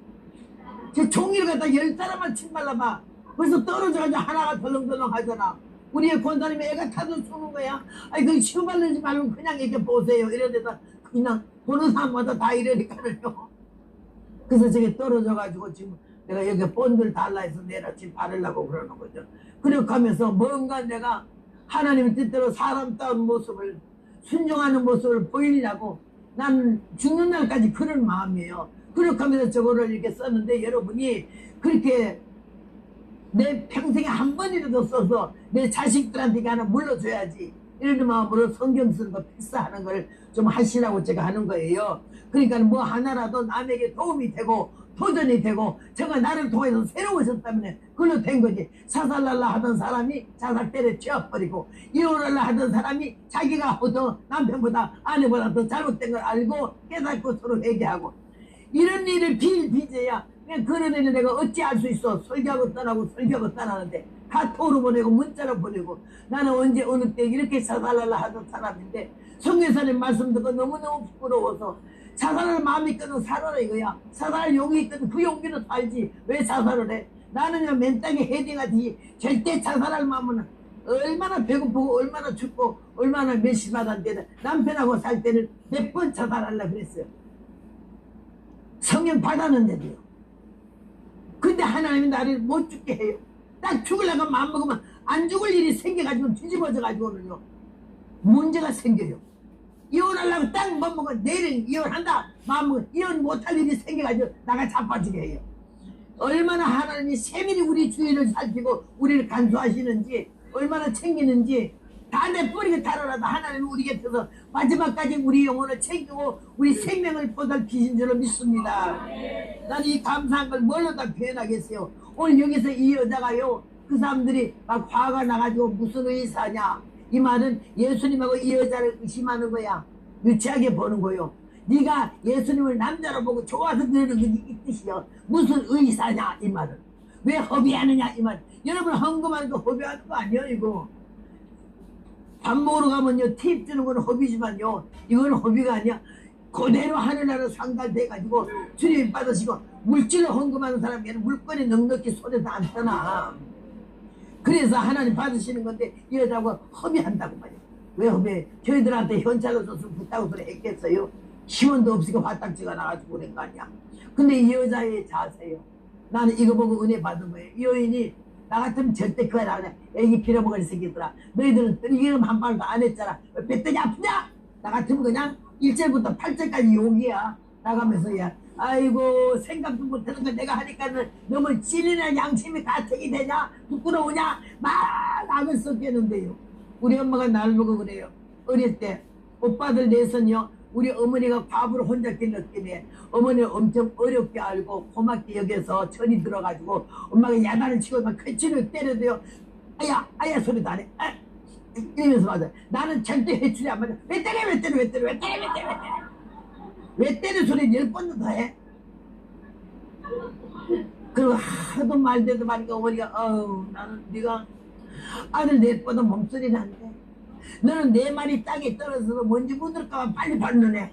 저 종이를 갖다 10사람만 침 발라봐. 벌써 떨어져가지고 하나가 덜렁덜렁 하잖아. 우리의 권사님이 애가 타도 쏘는 거야. 아니 그 침 바르지 말고 그냥 이렇게 보세요. 이런 데서 그냥 보는 사람마다 다 이러니까는요. 그래서 저게 떨어져가지고 지금 내가 여기 본들 달라 해서 내일 아침 바르려고 그러는 거죠. 그렇게 하면서 뭔가 내가 하나님의 뜻대로 사람다운 모습을 순종하는 모습을 보이려고 난 죽는 날까지 그런 마음이에요. 그렇게 하면서 저거를 이렇게 썼는데 여러분이 그렇게 내 평생에 한 번이라도 써서 내 자식들한테 하나 물러줘야지 이런 마음으로 성경 쓰는 거 필사하는 걸 좀 하시라고 제가 하는 거예요. 그러니까 뭐 하나라도 남에게 도움이 되고 도전이 되고 저가 나를 통해서 새로워졌다면 그걸로 된 거지. 자살날라 하던 사람이 자살 때려치워버리고 이혼할라 하던 사람이 자기가 더 남편보다 아내보다 더 잘못된 걸 알고 깨닫고 서로 회개하고 이런 일을 빚어야 그런 일을 내가 어찌 알 수 있어. 설교하고 떠나고 설교하고 떠나는데 카톡으로 보내고 문자로 보내고 나는 언제 어느 때 이렇게 자살하려 하던 사람인데 성경사님 말씀 듣고 너무너무 부끄러워서 자살할 마음이 있거든 살아라 이거야. 자살할 용이 있거든 그 용기는 살지 왜 자살을 해. 나는 그냥 맨땅에 헤딩하지 절대 자살할 마음은 얼마나 배고프고 얼마나 춥고 얼마나 몇십만한데 남편하고 살 때는 몇 번 자살하려고 그랬어요. 성령 받았는데도요. 근데 하나님이 나를 못 죽게 해요. 딱 죽으려고 마음먹으면 안 죽을 일이 생겨가지고 뒤집어져가지고는요 문제가 생겨요. 이혼하려고 딱 마음먹으면 내일은 이혼한다 마음먹으면 이혼 못할 일이 생겨가지고 나가 자빠지게 해요. 얼마나 하나님이 세밀히 우리 주위를 살피고 우리를 간수하시는지 얼마나 챙기는지 다 내버리게 달아라도 하나님은 우리 곁에서 마지막까지 우리 영혼을 챙기고 우리 생명을 보살피신 줄로 믿습니다. 나는 이 감사한 걸 뭘로 다 표현하겠어요. 오늘 여기서 이 여자가요 그 사람들이 막 화가 나가지고 무슨 의사냐 이 말은 예수님하고 이 여자를 의심하는 거야. 유치하게 보는 거요. 네가 예수님을 남자로 보고 좋아서 그러는 이 뜻이요. 무슨 의사냐 이 말은. 왜 허비하느냐 이 말. 여러분 헌금하는 거 허비하는 거 아니에요 이거. 밥 먹으러 가면요 팁 주는 건 허비지만요 이건 허비가 아니야. 그대로 하늘나라 상달돼가지고 주님 받으시고 물질로 헌금하는 사람에게는 물건이 넉넉히 손에서 안 떠나. 그래서 하나님 받으시는 건데 이 여자하고 허비한다고 말이야. 왜 허비해? 저희들한테 현찰로 줬으면 붙다고 그래 했겠어요. 시원도 없으니까 화딱지가 나가지고 그런 거 아니야. 근데 이 여자의 자세요. 나는 이거 보고 은혜 받은 거예요. 이 여인이 나 같으면 절대 그걸 안 해. 애기 빌어먹을 생기더라. 너희들은 들기름 한 발도 안 했잖아. 왜 배떡이 아프냐? 나 같으면 그냥 1절부터 8절까지 욕이야. 나가면서 야 아이고 생각도 못하는 거 내가 하니까는 너무 찔이나 양심이 가책이 되냐? 부끄러우냐? 막 악을 썩겠는데요. 우리 엄마가 날 보고 그래요. 어릴 때 오빠들 내선요. 우리 어머니가 과부를 혼자 길렀길래 어머니를 엄청 어렵게 알고 고맙게 여겨서 천이 들어가지고 엄마가 야단을 치고 막 회초리를 때려도요. 아야 소리도 안 해. 이러면서 맞아. 나는 절대 회초리 안 맞아. 왜 때려 소리 10번도 더 해. 그리고 하도 말대도 말니까 어머니가 나는 네가 아들 넷보다 몸소리 난대. 너는 내 말이 땅에 떨어져서 먼지 묻을까봐 빨리 밟는 애.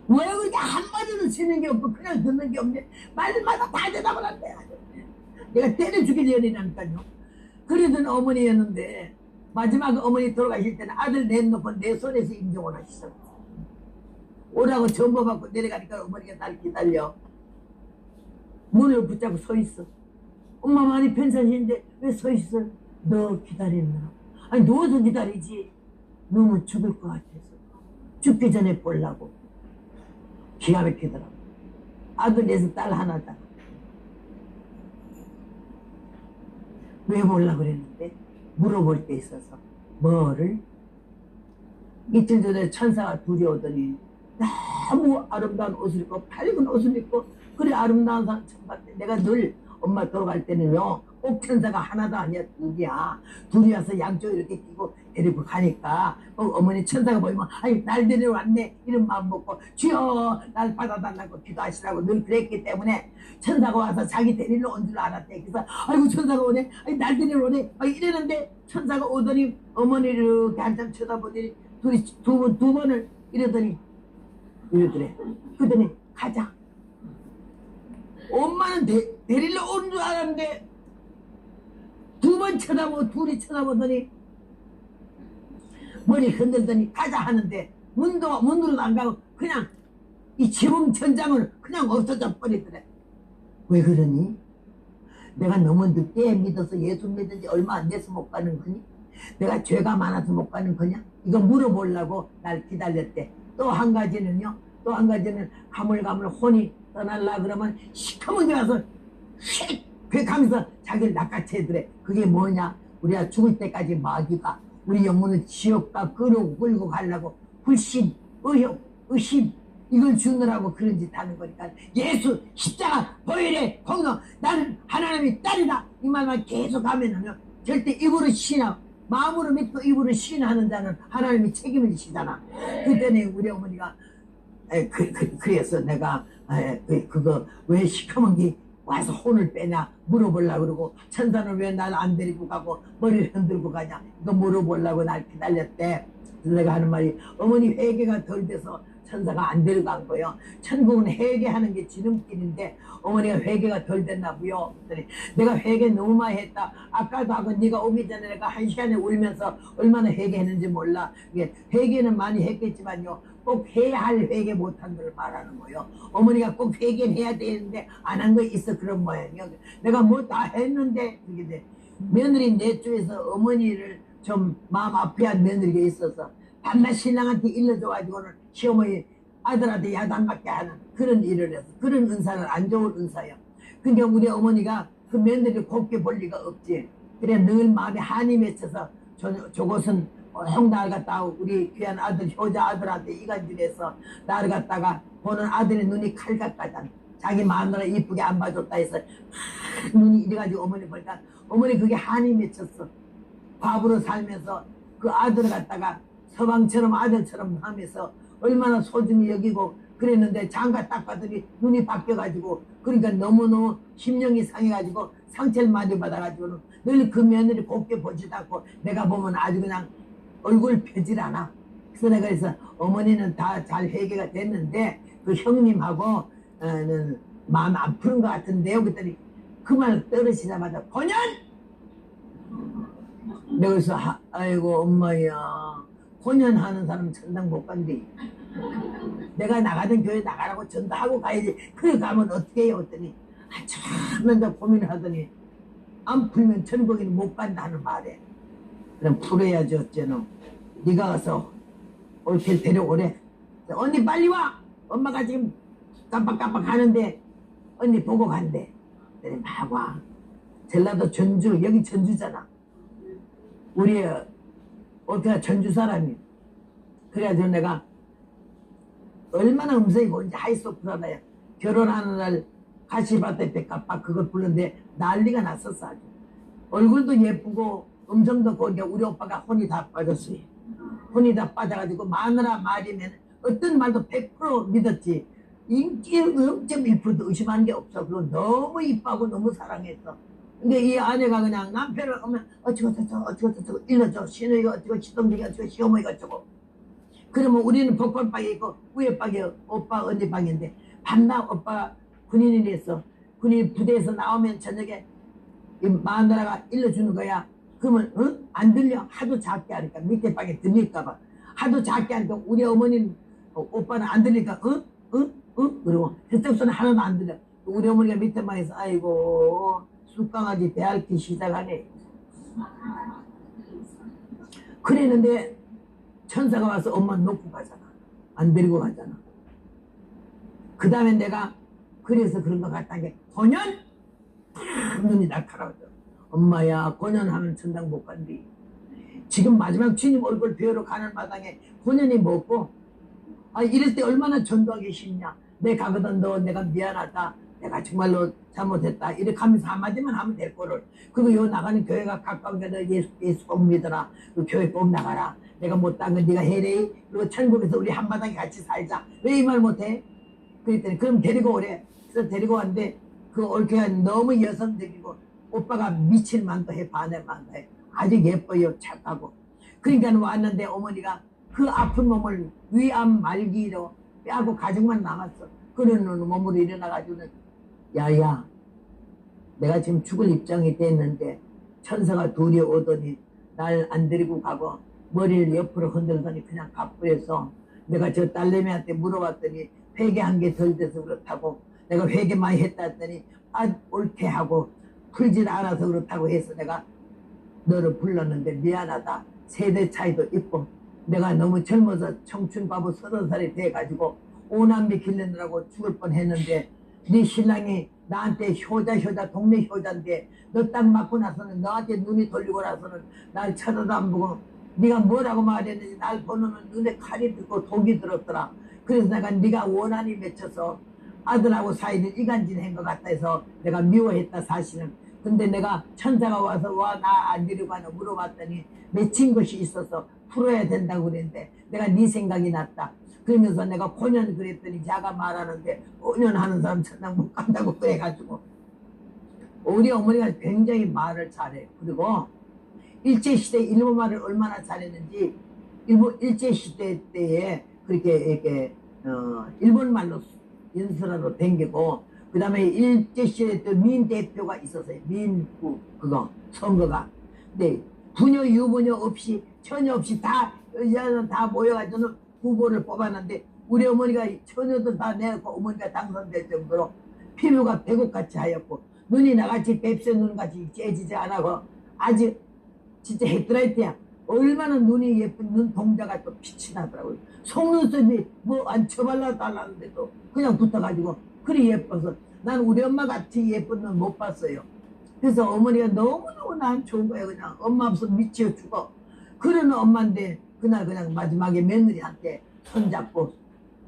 왜 그렇게 한마디도 치는 게 없고 그냥 듣는 게 없네. 말마다 다 대답을 한대. 내가 때려 죽일 년이라니까요. 그러던 어머니였는데 마지막 어머니 돌아가실 때는 아들 내놓고 내 손에서 임종을 하시죠. 오라고 전보 받고 내려가니까 어머니가 날 기다려. 문을 붙잡고 서 있어. 엄마 많이 편찮으신데 왜 서 있어? 너 기다렸나? 아니 누워서 기다리지. 너무 죽을 것 같아서 죽기 전에 보려고. 기가 막히더라고. 아들 넷에 딸 하나다. 왜 보려고 그랬는데 물어볼 때 있어서 뭐를? 이틀 전에 천사가 둘이 오더니 너무 아름다운 옷을 입고 밝은 옷을 입고 그래 아름다운 사람 처음 봤대. 내가 늘 엄마 돌아갈 때는요 꼭 천사가 하나도 아니야 둘이야. 둘이 와서 양쪽 이렇게 끼고 데리고 가니까 어머니 천사가 보이면 아니 날 데리러 왔네 이런 마음 먹고 주여 날 받아달라고 기도하시라고 늘 그랬기 때문에 천사가 와서 자기 데리러 온 줄 알았대. 그래서 아이고 천사가 오네 아니 날 데리러 오네 막 이러는데 천사가 오더니 어머니를 이렇게 한참 쳐다보더니 둘이 두 번을 이러더니 이러더래. 그러더니 가자. 엄마는 데리러 오는 줄 알았는데 두 번 쳐다보고 둘이 쳐다보더니 머리 흔들더니 가자 하는데 문으로도 안 가고 그냥 이 지붕 천장을 그냥 없어져 버리더래. 왜 그러니? 내가 너무 늦게 믿어서 예수 믿은 지 얼마 안 돼서 못 가는 거니? 내가 죄가 많아서 못 가는 거냐? 이거 물어보려고 날 기다렸대. 또 한 가지는요. 또 한 가지는 가물가물 혼이 떠날라 그러면 시커멓게 와서 휙 하면서 자기를 낚아채더래. 그게 뭐냐? 우리가 죽을 때까지 마귀가 우리 영혼을 지옥과 끌고 가려고 불신, 의욕, 의심 이걸 주느라고 그런 짓 하는 거니까 예수, 십자가, 보혈의 공로 나는 하나님의 딸이다 이 말만 계속 하면은요 절대 입으로 신하고 마음으로 믿고 입으로 신하는 자는 하나님이 책임을 지시잖아. 그때는 우리 어머니가 그래서 내가 그거 왜 시커먼 게 와서 혼을 빼냐 물어보려고 그러고 천사는 왜 날 안 데리고 가고 머리를 흔들고 가냐 이거 물어보려고 날 기다렸대. 그래서 내가 하는 말이 어머니 회개가 덜 돼서 천사가 안 데려간 거요. 천국은 회개하는 게 지름길인데 어머니가 회개가 덜 됐나고요. 그랬더니 내가 회개 너무 많이 했다. 아까도 하고 네가 오기 전에 내가 1시간에 울면서 얼마나 회개했는지 몰라. 이게 회개는 많이 했겠지만요. 꼭 해야 할 회개 못한 걸 말하는 거예요. 어머니가 꼭 회개는 해야 되는데 안 한 거 있어 그런 모양이요. 내가 뭐 다 했는데 그게 돼. 며느리 내 쪽에서 어머니를 좀 마음 아프게 한 며느리가 있어서 밤낮 신랑한테 일러줘가지고는 시어머니 아들한테 야단맞게 하는 그런 일을 해서 그런 은사는 안 좋은 은사예요. 그러니까 우리 어머니가 그 며느리를 곱게 볼 리가 없지. 그래 늘 마음에 한이 맺혀서 저곳은 형날 갖다 우리 귀한 아들 효자 아들한테 이간질해서 나를 갖다가 보는 아들의 눈이 칼 같다잖아. 자기 마누라 이쁘게 안 봐줬다 해서 눈이 이래가지고 어머니 보니까 어머니 그게 한이 맺혔어. 과부로 살면서 그 아들을 갖다가 서방처럼 아들처럼 하면서 얼마나 소중히 여기고 그랬는데 장가 딱 봤더니 눈이 바뀌어가지고 그러니까 너무너무 심령이 상해가지고 상처를 많이 받아가지고는 늘 그 며느리 곱게 보지도 않고 내가 보면 아주 그냥 얼굴 펴질 않아. 그래서 내가 그래서 어머니는 다 잘 회개가 됐는데 그 형님하고는 마음 안 푸는 것 같은데요. 그랬더니 그 말 떨어지자마자 본연! 내가 그래서 아이고 엄마야 혼연하는 사람 천당 못 간대. 내가 나가던 교회 나가라고 전도하고 가야지. 그래 가면 어떻게 해요? 했더니 한참 고민을 하더니 안 풀면 천국에는 못 간다는 말에 그럼 풀어야지 어째는. 네가 가서 올케 데려오래. 언니 빨리 와. 엄마가 지금 깜빡깜빡 하는데 언니 보고 간대. 그랬더니 막 와. 전라도 전주 여기 전주잖아. 우리 올케가 전주 사람이. 그래가지고 내가 얼마나 음성이 뭔지 하이소프라다야. 결혼하는 날 가시밭에 백합박 그걸 부르는데 난리가 났었어 아주. 얼굴도 예쁘고 음성도 고운데 우리 오빠가 혼이 다 빠졌어요. 혼이 다 빠져가지고 마누라 말이면 어떤 말도 100% 믿었지. 인기 0.1%도 의심한 게 없어. 그리고 너무 이뻐하고 너무 사랑했어. 근데 이 아내가 그냥 남편을 오면 어쩌고 일러줘. 시누이가 어쩌고 시동생이 어쩌고 시어머니가 어쩌고. 그러면 우리는 복권방에 있고 위에 방에 오빠 언니 방인데 반납 오빠 군인이랬어. 군인 부대에서 나오면 저녁에 이 마누라가 일러주는 거야. 그러면 안 들려. 하도 작게 하니까 밑에 방에 들릴까봐. 하도 작게 하니까 우리 어머니는 오빠는 안 들리니까 그러고 저쪽 손은 하나도 안 들려. 우리 어머니가 밑에 방에서 아이고 쑥강아지 배 앓기 시작하네. 그랬는데 천사가 와서 엄마 놓고 가잖아. 안 데리고 가잖아. 그 다음에 내가 그래서 그런 것 같다는 게 고년? 눈이 날카로워져. 엄마야 고년하면 천당 못 간디. 지금 마지막 주님 얼굴 뵈러 가는 마당에 고년이 먹고 이럴 때 얼마나 전도하기 쉽냐. 내 가거든 너 내가 미안하다. 내가 정말로 잘못했다. 이렇게 하면서 한마디만 하면 될 거를. 그리고 요 나가는 교회가 가까운 게 너 예수 꼭 믿어라. 그 교회 꼭 나가라. 내가 못한 건 네가 해래. 그리고 천국에서 우리 한바닥에 같이 살자. 왜 이 말 못해? 그랬더니 그럼 데리고 오래. 그래서 데리고 왔는데 그 올케가 너무 여성적이고 오빠가 미칠 만도 해. 반할 만도 해. 아주 예뻐요. 착하고. 그러니까 왔는데 어머니가 그 아픈 몸을 위암 말기로 빼고 가족만 남았어. 그런 몸으로 일어나가지고는 야야 내가 지금 죽을 입장이 됐는데 천사가 둘이 오더니 날 안 데리고 가고 머리를 옆으로 흔들더니 그냥 가버려서 내가 저 딸내미한테 물어봤더니 회개 한 개 덜 돼서 그렇다고 내가 회개 많이 했다 했더니 옳게 하고 풀질 않아서 그렇다고 해서 내가 너를 불렀는데 미안하다. 세대 차이도 있고 내가 너무 젊어서 청춘바보 30살이 돼가지고 오남매 길르느라고 죽을 뻔했는데 네 신랑이 나한테 효자 동네 효자인데 너 딱 맞고 나서는 너한테 눈이 돌리고 나서는 날 쳐다도 안 보고 네가 뭐라고 말했는지 날 보는 눈에 칼이 들고 독이 들었더라. 그래서 내가 네가 원한이 맺혀서 아들하고 사이를 이간질한 것 같다 해서 내가 미워했다 사실은. 근데 내가 천사가 와서 와 나 안 데리고 가나 물어봤더니 맺힌 것이 있어서 풀어야 된다고 그랬는데 내가 네 생각이 났다. 그러면서 내가 고년 그랬더니 자가 말하는데 고년 하는 사람 천당 못 간다고 그래가지고 우리 어머니가 굉장히 말을 잘해. 그리고 일제시대 일본말을 얼마나 잘했는지 일제시대 때에 그렇게 이렇게 일본말로 연설하러 댕기고 그 다음에 일제시대 때 민 대표가 있었어요. 민구 그거 선거가. 근데 부녀 유부녀 없이 처녀 없이 다 여자는 다 모여가지고 후보를 뽑았는데 우리 어머니가 처녀도 다 내고 어머니가 당선될 정도로 피부가 배곡같이 하였고 눈이 나같이 뱁새 눈같이 째지지 않아고 아주 진짜 헤드라이트야. 얼마나 눈이 예쁜 눈 동자가 또 빛이 나더라고요. 속눈썹이 뭐 안 쳐발라 달라는데도 그냥 붙어가지고 그리 예뻐서 난 우리 엄마 같이 예쁜 눈 못 봤어요. 그래서 어머니가 너무너무 난 좋은 거예요. 그냥 엄마 없어 미쳐 죽어. 그러는 엄마인데 그날 그냥 마지막에 며느리한테 손잡고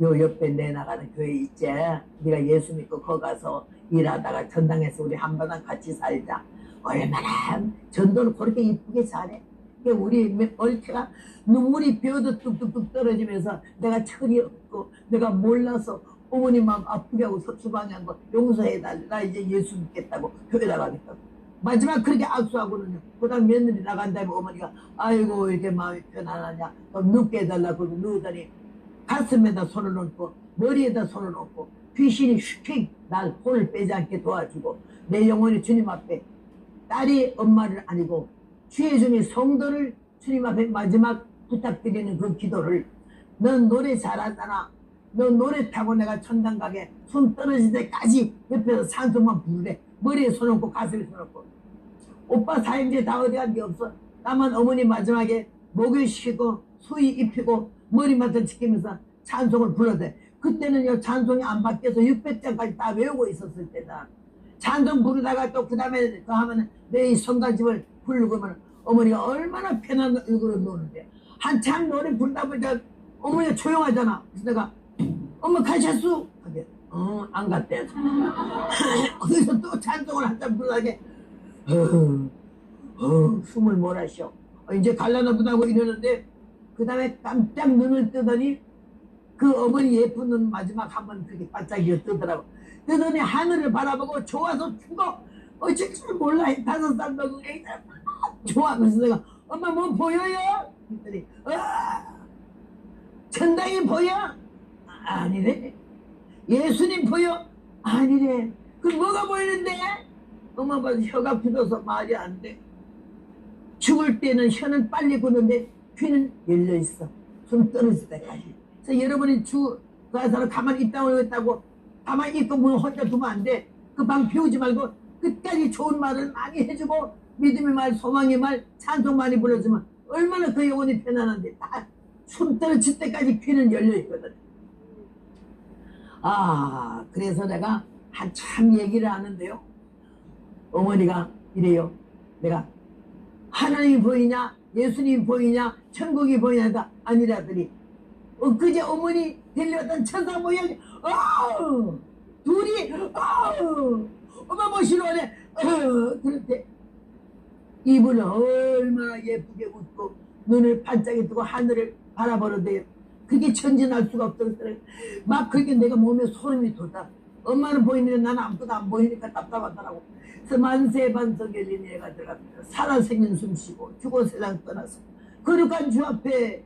요 옆에 내나가는 교회 있지. 네가 예수 믿고 거기 가서 일하다가 전당에서 우리 한바당 같이 살자. 얼마나 전도를 그렇게 이쁘게 잘해. 우리 얼케가 눈물이 벼도 뚝뚝뚝 떨어지면서 내가 철이 없고 내가 몰라서 어머니 마음 아프게 하고 섭수방해한 거 용서해달라. 나 이제 예수 믿겠다고 교회 나가겠다고. 마지막 그렇게 악수하고는요. 그 다음 며느리 나간 다음에 어머니가 아이고 이렇게 마음이 편안하냐. 눕게 해달라고 누우더니 가슴에다 손을 얹고 머리에다 손을 얹고 귀신이 휙 날 혼을 빼지 않게 도와주고 내 영혼이 주님 앞에 딸이 엄마를 아니고 주의 종이 성도를 주님 앞에 마지막 부탁드리는 그 기도를 넌 노래 잘하잖아. 너 노래 타고 내가 천당 가게 손 떨어질 때까지 옆에서 찬송만 부르래. 머리에 손 얹고 가슴에 손 얹고. 오빠 사임제 다 어디 간 게 없어. 나만 어머니 마지막에 목욕시키고 수의 입히고 머리맡을 지키면서 찬송을 불러대. 그때는요 찬송이 안 바뀌어서 600장까지 다 외우고 있었을 때다. 찬송 부르다가 또 그 다음에 그 하면은 내 이 성가집을 부르고면 어머니가 얼마나 편한 얼굴로 노는데 한참 노래 부르다 보니까 어머니가 조용하잖아. 그래서 내가 엄마 가셨수? 하게 안 갔대. 그래서 또 찬송을 한참 부르다게 숨을 몰아쉬어. 이제 갈라나 보다고 이러는데 그 다음에 깜짝 눈을 뜨더니 그 어머니 예쁜 눈 마지막 한번 그렇게 반짝이어 뜨더라고. 뜨더니 하늘을 바라보고 좋아서 죽어 어쩔 줄 몰라. 5살 먹은 애가 좋아. 그래서 내가 엄마 뭐 보여요? 그랬더니 천당이 보여? 아니래. 예수님 보여? 아니래. 그럼 뭐가 보이는데? 엄마 봐도 혀가 굳어서 말이 안 돼. 죽을 때는 혀는 빨리 굳는데 귀는 열려있어. 손 떨어질 때까지. 그래서 여러분이 가서는 가만히 있다고 했다고 가만히 있고 문 혼자 두면 안 돼. 그 방 비우지 말고 끝까지 좋은 말을 많이 해주고 믿음의 말, 소망의 말, 찬송 많이 불러주면 얼마나 그 영혼이 편안한데 다 숨 떨어질 때까지 귀는 열려있거든. 그래서 내가 한참 얘기를 하는데요. 어머니가 이래요. 내가 하나님이 보이냐 예수님이 보이냐 천국이 보이냐가 아니라더니 엊그제 어머니 데려왔던 천사 모양이 둘이 엄마 모시러 오네. 그럴 때 이분은 얼마나 예쁘게 웃고 눈을 반짝이 뜨고 하늘을 바라보는데 그게 천진할 수가 없었어요. 막 그렇게 내가 몸에 소름이 돋아. 엄마는 보이는데 나는 아무것도 안 보이니까 답답하더라고. 그래서 만세반석 열린 애가 들어갑니다. 살아생긴 숨쉬고 죽어 세상 떠나서 거룩한 주 앞에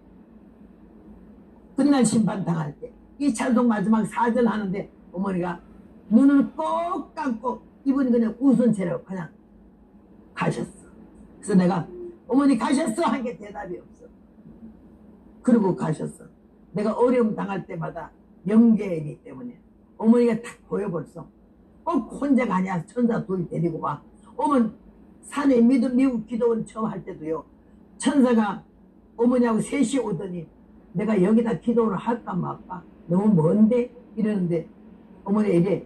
끝날 심판 당할 때 이 찬송 마지막 4절 하는데 어머니가 눈을 꼭 감고 이분이 그냥 웃은 채로 그냥 가셨어. 그래서 내가 어머니 가셨어 한 게 대답이 없어. 그러고 가셨어. 내가 어려움 당할 때마다 영계이기 때문에 어머니가 딱 보여 벌써. 꼭 혼자가 아니야. 천사 둘 데리고 와. 오면 산에 미국 기도원 처음 할 때도요. 천사가 어머니하고 셋이 오더니 내가 여기다 기도를 할까 말까? 너무 먼데? 이러는데 어머니가 이래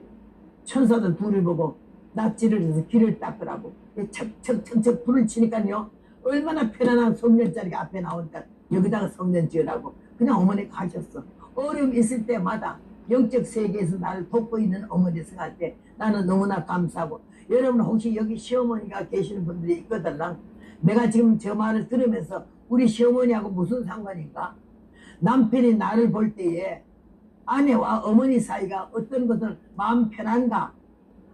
천사들 둘을 보고 납치를 해서 길을 닦으라고 척척척척 불을 치니까요. 얼마나 편안한 성전자리가 앞에 나오니까 여기다가 성전 지으라고 그냥 어머니가 가셨어. 어려움 있을 때마다 영적 세계에서 나를 돕고 있는 어머니 생각할 때 나는 너무나 감사하고 여러분 혹시 여기 시어머니가 계시는 분들이 있거든. 내가 지금 저 말을 들으면서 우리 시어머니하고 무슨 상관인가? 남편이 나를 볼 때에 아내와 어머니 사이가 어떤 것을 마음 편한가?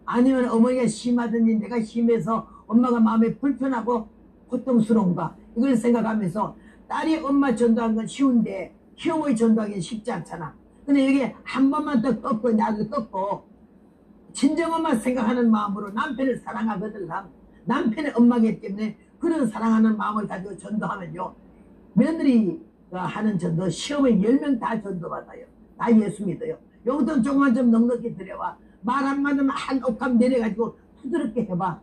아니면 어머니가 심하든지 내가 심해서 엄마가 마음이 불편하고 고통스러운가? 이걸 생각하면서 딸이 엄마 전도한 건 쉬운데 시어머니 전도하기는 쉽지 않잖아. 근데 여기 한 번만 더 꺾고 나도 꺾고 친정엄마 생각하는 마음으로 남편을 사랑하거든. 남편의 엄마이기 때문에 그런 사랑하는 마음을 가지고 전도하면요. 며느리가 하는 전도 시어머니 10명 다 전도받아요. 다 예수 믿어요. 용돈 조금만 좀 넉넉히 들여와. 말 한마디만 한 옥함 내려가지고 부드럽게 해봐.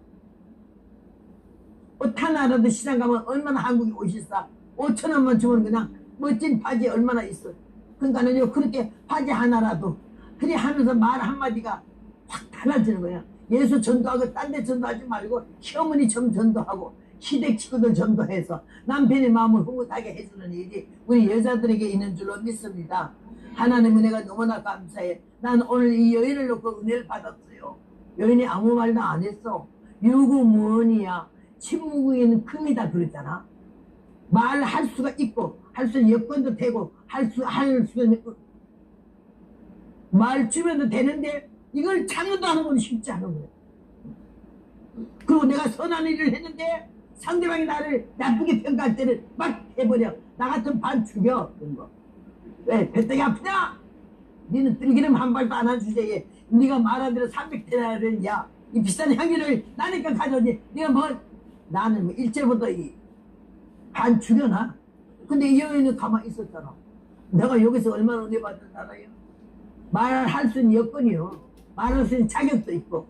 옷 하나라도 시장 가면 얼마나 한국에 옷이 싸. 5,000원만 주면 그냥 멋진 바지 얼마나 있어. 그러니까는요 그렇게 바지 하나라도 그래 하면서 말 한마디가 확 달라지는 거야. 예수 전도하고 딴 데 전도하지 말고 시어머니 좀 전도하고 시댁 식구들 전도해서 남편의 마음을 흐뭇하게 해주는 일이 우리 여자들에게 있는 줄로 믿습니다. 하나님 은혜가 너무나 감사해. 난 오늘 이 여인을 놓고 은혜를 받았어요. 여인이 아무 말도 안 했어. 유구무언이야. 침묵에는 금이다 그랬잖아. 말할 수가 있고 할 수 있는 여건도 되고 할 수 있는 말 주면도 되는데 이걸 참여도 하는 건 쉽지 않은 거야. 그리고 내가 선한 일을 했는데 상대방이 나를 나쁘게 평가할 때는 막 해버려. 나 같은 반 죽여. 그런 거. 왜? 배떡이 아프냐? 니는 들기름 한 발도 안 한 주제에 네가 말한 대로 300데나리를 야, 이 비싼 향기를 나니까 가져오지. 네가 뭐 나는 뭐 일제부터 반 죽여놔. 근데 이 여인은 가만히 있었잖아. 내가 여기서 얼마나 은혜 받는 나라야. 말할 수 있는 여건이요. 말할 수 있는 자격도 있고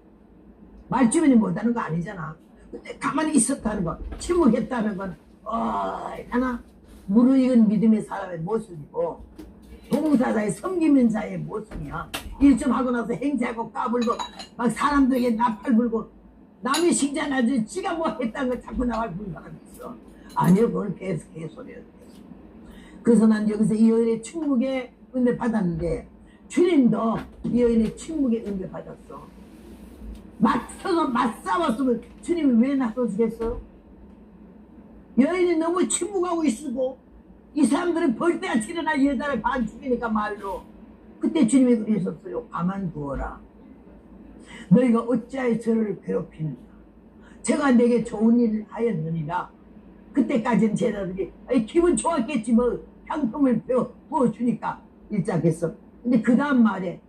말 주변이 못하는 거 아니잖아. 근데 가만히 있었다는 거, 침묵했다는 건 하나 무르익은 믿음의 사람의 모습이고 동사자의 섬기는 자의 모습이야. 일 좀 하고 나서 행세하고 까불고 막 사람들에게 나팔 불고 남의 칭찬하지 지가 뭐 했다는 걸 자꾸 나팔 부는 사람이 있어. 아니요, 그건 개소리야. 그래서 난 여기서 이 여인의 침묵에 은혜 받았는데 주님도 이 여인의 침묵에 은혜 받았어. 맞서서 맞싸웠으면 주님이 왜 나서주겠어? 여인이 너무 침묵하고 있고 이 사람들은 벌떼같이 일어나 여자를 반 죽이니까 말로. 그때 주님이 그러셨어요. 가만두어라. 너희가 어찌하여 저를 괴롭히는가. 제가 내게 좋은 일을 하였느니라. 그때까지는 제자들이 기분 좋았겠지 뭐 향품을 부어주니까 일작했어. 근데 그 다음 말에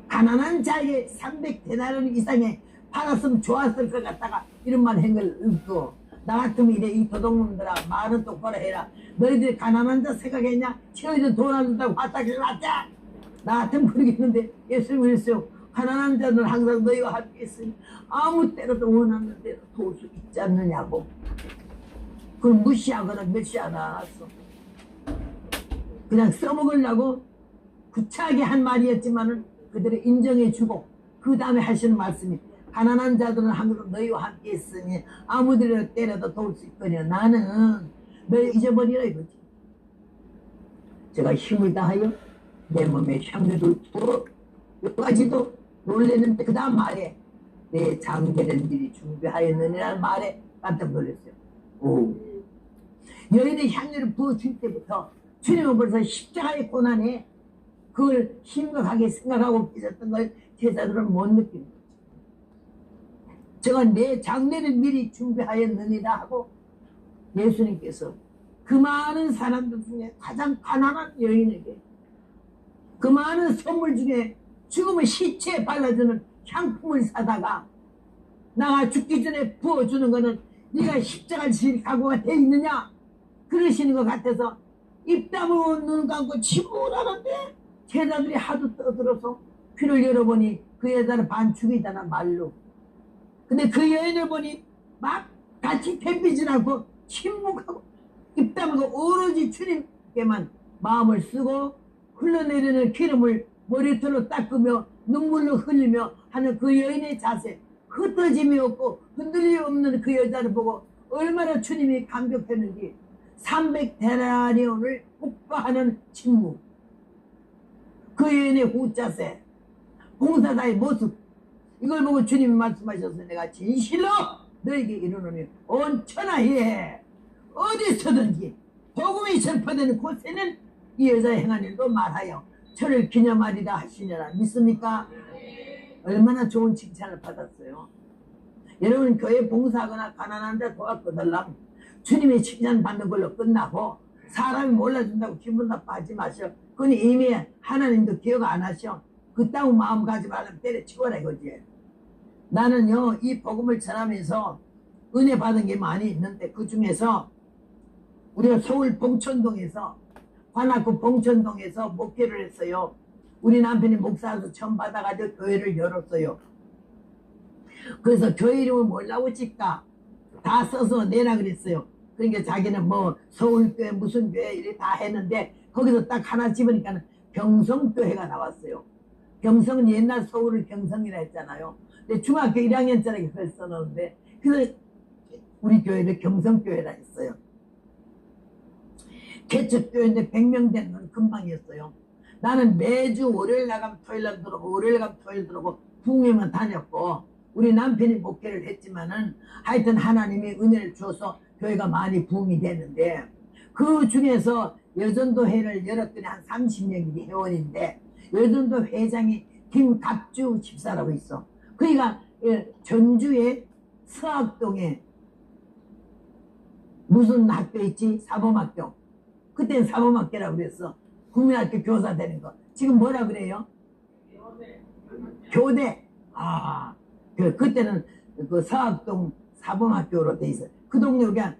가난한 자에게 300데나리온 이상의 팔았으면 좋았을 것 같다가 이런 말 한걸 읽고 나 같으면 이래 이 도둑놈들아 말은 똑바로 해라. 너희들 가난한 자 생각했냐? 너희들 돈 안 준다고 화딱지 놨자. 나 같으면 그러겠는데 예수님 그랬어요. 가난한 자는 항상 너희와 함께 있으니 아무 때라도 원하는 대로 도울 수 있지 않느냐고. 그걸 무시하거나 멸시하지 않았어. 그냥 써먹으려고 구차하게 한 말이었지만은 그들을 인정해주고 그 다음에 하시는 말씀이 가난한 자들은 항상 너희와 함께 있으니 아무 때라도 도울 수 있거니와 나는 너희 잊어버리라 이거지. 제가 힘을 다하여 내 몸에 향료를 부어 여기까지도 놀랬는데 그 다음 말에 내 장대를 미리 준비하였느니라는 말에 깜짝 놀랐어요. 오. 너희들 향료를 부어줄 때부터 주님은 벌써 십자가의 고난에 그걸 심각하게 생각하고 계셨던 걸 제자들은 못 느끼는 거죠. 제가 내 장례를 미리 준비하였느니라 하고 예수님께서 그 많은 사람들 중에 가장 가난한 여인에게 그 많은 선물 중에 죽으면 시체에 발라주는 향품을 사다가 나가 죽기 전에 부어주는 거는 네가 십자가를 질 각오가 돼 있느냐 그러시는 것 같아서 입 다물고 눈 감고 침울하는데 제자들이 하도 떠들어서 귀를 열어보니 그 여자는 반죽이잖아 말로. 근데 그 여인을 보니 막 같이 덤비질 않고 침묵하고 입 다물고 오로지 주님께만 마음을 쓰고 흘러내리는 기름을 머리털로 닦으며 눈물로 흘리며 하는 그 여인의 자세, 흩어짐이 없고 흔들림이 없는 그 여자를 보고 얼마나 주님이 감격했는지 300데나리온을 폭파하는 침묵, 그 여인의 후자세, 봉사자의 모습, 이걸 보고 주님이 말씀하셔서 내가 진실로 너에게 이르노니 온 천하에 어디서든지 복음이 전파되는 곳에는 이 여자의 행한 일도 말하여 저를 기념하리라 하시느라. 믿습니까? 얼마나 좋은 칭찬을 받았어요. 여러분 교회 봉사하거나 가난한 자 도와주달라면 주님이 칭찬받는 걸로 끝나고 사람이 몰라준다고 기분 나빠하지 마셔. 그건 이미 하나님도 기억 안 하셔. 그따위 마음 가지 말라면 때려치워라 이거지. 나는요 이 복음을 전하면서 은혜 받은 게 많이 있는데 그 중에서 우리가 서울 봉천동에서 관악구 봉천동에서 목회를 했어요. 우리 남편이 목사라서 처음 받아가지고 교회를 열었어요. 그래서 교회 이름을 뭐라고 짓까 다 써서 내라 그랬어요. 그러니까 자기는 뭐 서울교회 무슨 교회 이렇게 다 했는데 거기서 딱 하나 집으니까 경성교회가 나왔어요. 경성은 옛날 서울을 경성이라 했잖아요. 근데 중학교 1학년짜리 그걸 써놓는데 그래서 우리 교회를 경성교회라 했어요. 개척교회인데 100명 되는 건 금방이었어요. 나는 매주 월요일 나가면 토요일 날 들어오고 월요일 가면 토요일 들어오고 부흥회만 다녔고 우리 남편이 목회를 했지만은 하여튼 하나님이 은혜를 주어서 교회가 많이 부흥이 되는데 그 중에서 여전도회를 열었더니 한 30명이 회원인데 여전도 회장이 김갑주 집사라고 있어. 그러니까 전주의 서학동에 무슨 학교 있지? 사범학교. 그때는 사범학교라고 그랬어. 국민학교 교사 되는 거. 지금 뭐라 그래요? 교대. 아, 그때는 그 서학동 사범학교로 돼 있어. 그 동네 그냥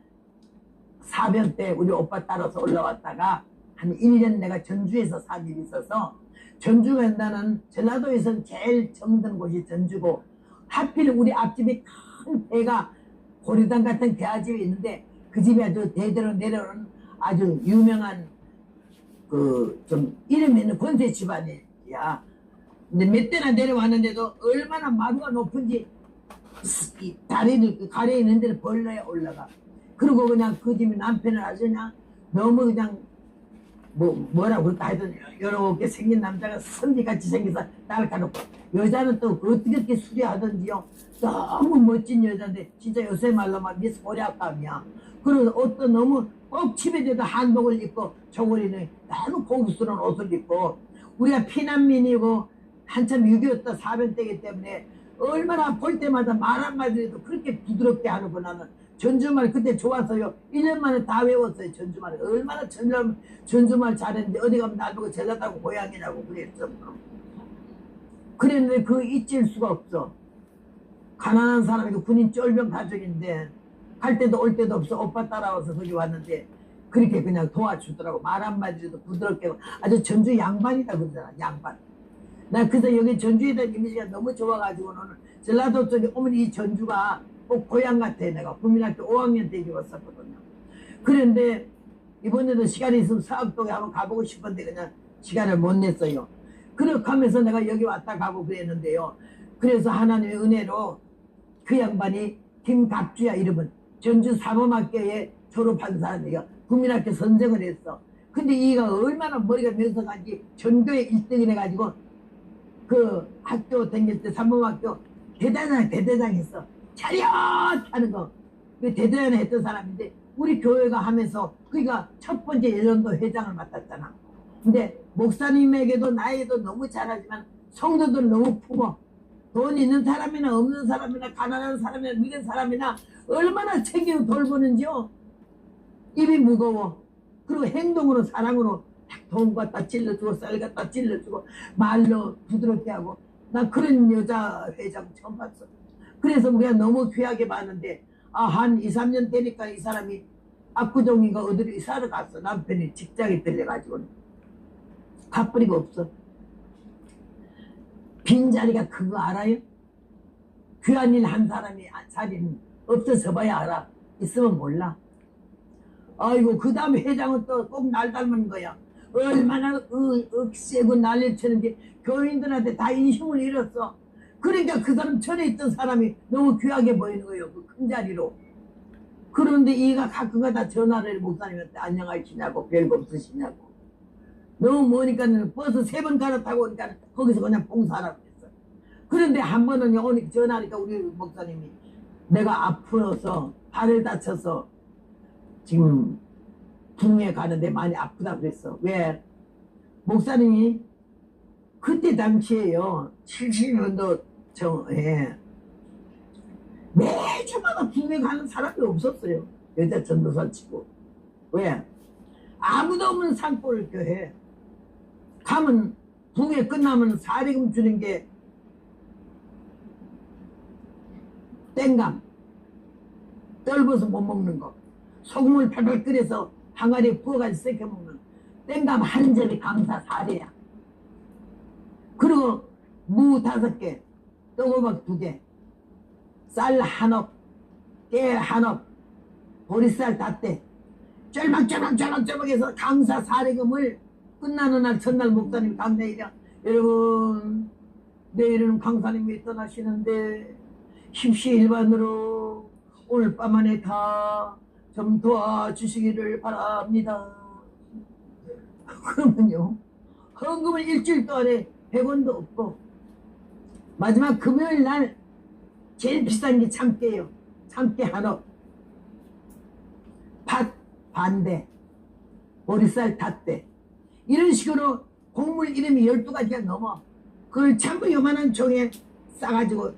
사변 때 우리 오빠 따라서 올라왔다가 한 1년 내가 전주에서 산 일이 있어서 전주가 나는 전라도에서는 제일 정든 곳이 전주고 하필 우리 앞집에 큰 배가 고리당 같은 배아집이 있는데 그 집이 아주 대대로 내려오는 아주 유명한 그 좀 이름 있는 권세 집안이야. 근데 몇 대나 내려왔는데도 얼마나 마루가 높은지 다리를 가려 있는 데를 벌러야 올라가. 그리고 그냥 그 집이 남편을 아주 그냥 너무 그냥 뭐라고 그럴까 하여튼 이렇게 생긴 남자가 선비같이 생겨서 날카롭고 여자는 또 어떻게 이렇게 수려하던지요. 너무 멋진 여자인데 진짜 요새 말로 막 미스 코리아감이야. 그리고 옷도 너무 꼭 집에도 한복을 입고 저고리는 너무 고급스러운 옷을 입고 우리가 피난민이고 한참 6.25 때 사변 때기 때문에 얼마나 볼 때마다 말 한마디라도 그렇게 부드럽게 하는구나는. 전주말 그때 좋았어요. 1년 만에 다 외웠어요. 전주말 얼마나 전주말 잘했는데 어디 가면 나보고 제자다고 고향이라고 그랬어. 그랬는데 그 잊을 수가 없어. 가난한 사람이고 군인 쫄병 가족인데 갈 때도 올 때도 없어. 오빠 따라와서 거기 왔는데 그렇게 그냥 도와주더라고. 말 한마디도 부드럽게. 아주 전주 양반이다 그러잖아. 양반. 나 그래서 여기 전주에 대한 이미지가 너무 좋아가지고 오늘 전라도 쪽에 어머니 이 전주가 꼭 고향 같아. 내가 국민학교 5학년 때 왔었거든요. 그런데 이번에도 시간이 있으면 사학동에 한번 가보고 싶은데 그냥 시간을 못 냈어요. 그렇게 하면서 내가 여기 왔다 가고 그랬는데요. 그래서 하나님의 은혜로 그 양반이 김갑주야 이름은. 전주 사범학교에 졸업한 사람이에요. 국민학교 선정을 했어. 근데 이가 얼마나 머리가 명석한지 전교에 1등을 해가지고 그 학교 다닐 때 사범학교 대대장 했어. 차렷! 하는 거. 그 대대장을 했던 사람인데 우리 교회가 하면서 그러니까 첫 번째 예전도 회장을 맡았잖아. 근데 목사님에게도 나에게도 너무 잘하지만 성도들 너무 품어. 돈 있는 사람이나 없는 사람이나 가난한 사람이나 미는 사람이나 얼마나 챙기고 돌보는지요. 입이 무거워. 그리고 행동으로 사랑으로 돈 갖다 찔러주고 쌀 갖다 찔러주고 말로 부드럽게 하고. 나 그런 여자 회장 처음 봤어. 그래서 우리가 너무 귀하게 봤는데 한 2, 3년 되니까 이 사람이 압구정인가 어디로 이사를 갔어. 남편이 직장에 들려가지고 갚으리가 없어. 빈자리가 그거 알아요? 귀한 일 한 사람이 자리는 없어서 봐야 알아. 있으면 몰라. 아이고 그 다음에 회장은 또 꼭 날 닮은 거야. 얼마나 억세고 난리를 치는지 교인들한테 다 인심을 잃었어. 그러니까 그 사람 전에 있던 사람이 너무 귀하게 보이는 거예요. 그 큰 자리로. 그런데 이가 가끔가다 전화를 목사님한테 안녕하시냐고 별거 없으시냐고. 너무 머니까는 버스 3번 갈아타고 오니까 거기서 그냥 봉사하라고 했어. 그런데 한 번은 오늘 전화하니까 우리 목사님이 내가 아프어서 발을 다쳐서 지금 붕에 가는데 많이 아프다 그랬어. 왜? 목사님이 그때 당시에요. 70년도 정에 매주마다 붕에 가는 사람이 없었어요. 여자 전도사 치고. 왜? 아무도 없는 산골 교회. 가면 붕에 끝나면 사리금 주는 게 땡감. 떨궈서 못 먹는 거. 소금을 팔팔 끓여서 항아리에 부어가지고 섞여 먹는 땡감 한 점이 강사 4대야. 그리고 무 5개, 떡오박 2개, 쌀 1업, 깨 1업, 보리쌀 5대, 쫄막쫄막해서 강사 4대금을 끝나는 날 전날 목사님 강사이랴. 여러분 내일은 강사님이 떠나시는데 십시일반으로 오늘 밤 안에 다 좀 도와주시기를 바랍니다. 그러면요 헌금을 일주일 동안에 100원도 없고 마지막 금요일 날 제일 비싼 게 참깨예요. 참깨 1업, 팥 반대, 보리쌀 5대. 이런 식으로 곡물 이름이 12가지가 넘어. 그걸 전부 요만한 종에 싸가지고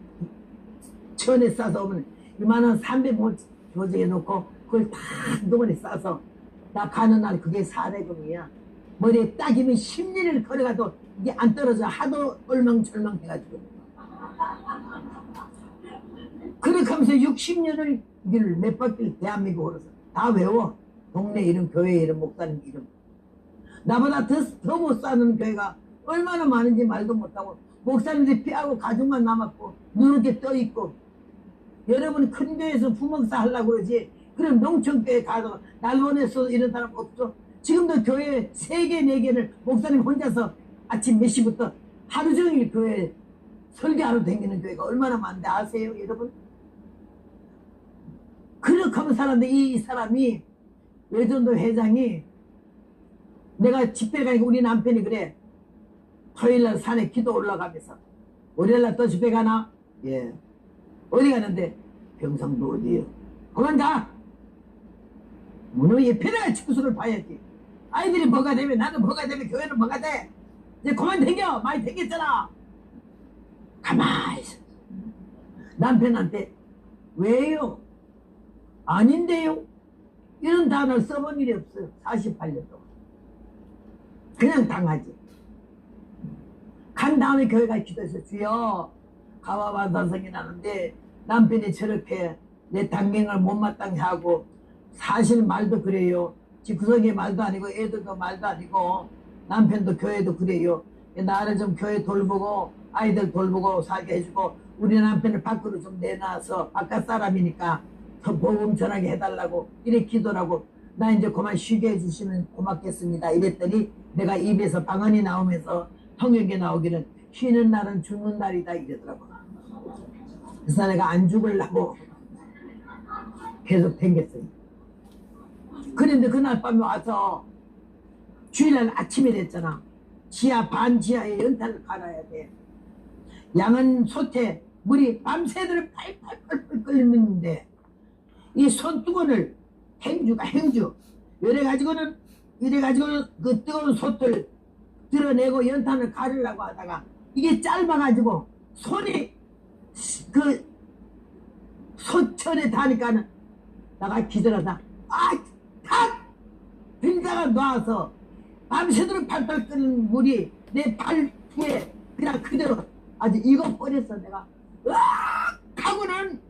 천에 싸서 오면 이만한 300원 조직해 놓고 그걸 다 한꺼번에 싸서 나 가는 날 그게 4대금이야. 머리에 딱이면 10년을 걸어가도 이게 안 떨어져. 하도 얼망절망 해가지고. 그렇게 하면서 60년을 길을 몇 바퀴를 대한민국으로서 다 외워. 동네 이름, 교회 이름, 목사님 이름. 나보다 더 못 사는 교회가 얼마나 많은지 말도 못하고 목사님들이 피하고 가죽만 남았고 누렇게 떠있고. 여러분 큰 교회에서 부목사 하려고 그러지. 그럼 농촌교회 가서 날원에서 이런 사람 없어. 지금도 교회 3개, 4개를 목사님 혼자서 아침 몇 시부터 하루 종일 교회 설교하러 다니는 교회가 얼마나 많은데 아세요 여러분? 그렇게 하면 사는데 이 사람이 외전도 회장이 내가 집회 가니까 우리 남편이 그래. 토요일날 산에 기도 올라가면서 월요일날 또 집회 가나? 예. 어디 가는데? 경상도 어디요? 그만 가! 문어 예편에가 축구수를 봐야지. 아이들이 뭐가 되면 나는 뭐가 되면 교회는 뭐가 돼. 이제 그만 댕겨. 많이 댕겼잖아. 가만히 있어. 남편한테 왜요? 아닌데요? 이런 단어를 써본 일이 없어요. 48년 동안. 그냥 당하지. 간 다음에 교회 가 기도해서 주여 가와반사성이 나는데 남편이 저렇게 내 단갱을 못마땅히 하고 사실 말도 그래요. 지 구석의 말도 아니고 애들도 말도 아니고 남편도 교회도 그래요. 나를 좀 교회 돌보고 아이들 돌보고 살게 해주고 우리 남편을 밖으로 좀 내놔서 바깥 사람이니까 더 복음 전하게 해달라고 이래 기도라고 나 이제 그만 쉬게 해주시면 고맙겠습니다. 이랬더니 내가 입에서 방언이 나오면서 통역에 나오기는 쉬는 날은 죽는 날이다 이러더라고. 그래서 내가 안 죽으려고 계속 댕겼어요. 그런데 그날 밤에 와서 주일날 아침에 됐잖아. 지하 반지하에 연탄을 갈아야 돼. 양은 솥에 물이 밤새도록 팔팔팔팔 끓는데 이 손두건을 행주 이래가지고는 그 뜨거운 솥을 드러내고 연탄을 가르려고 하다가 이게 짧아가지고 손이 그 솥천에 닿으니까는 나가 기절하다 탁 빌다가 놔서 밤새도록 팔팔 끓는 물이 내 발뒤에 그냥 그대로 아주 익어버렸어. 내가 으악 하고는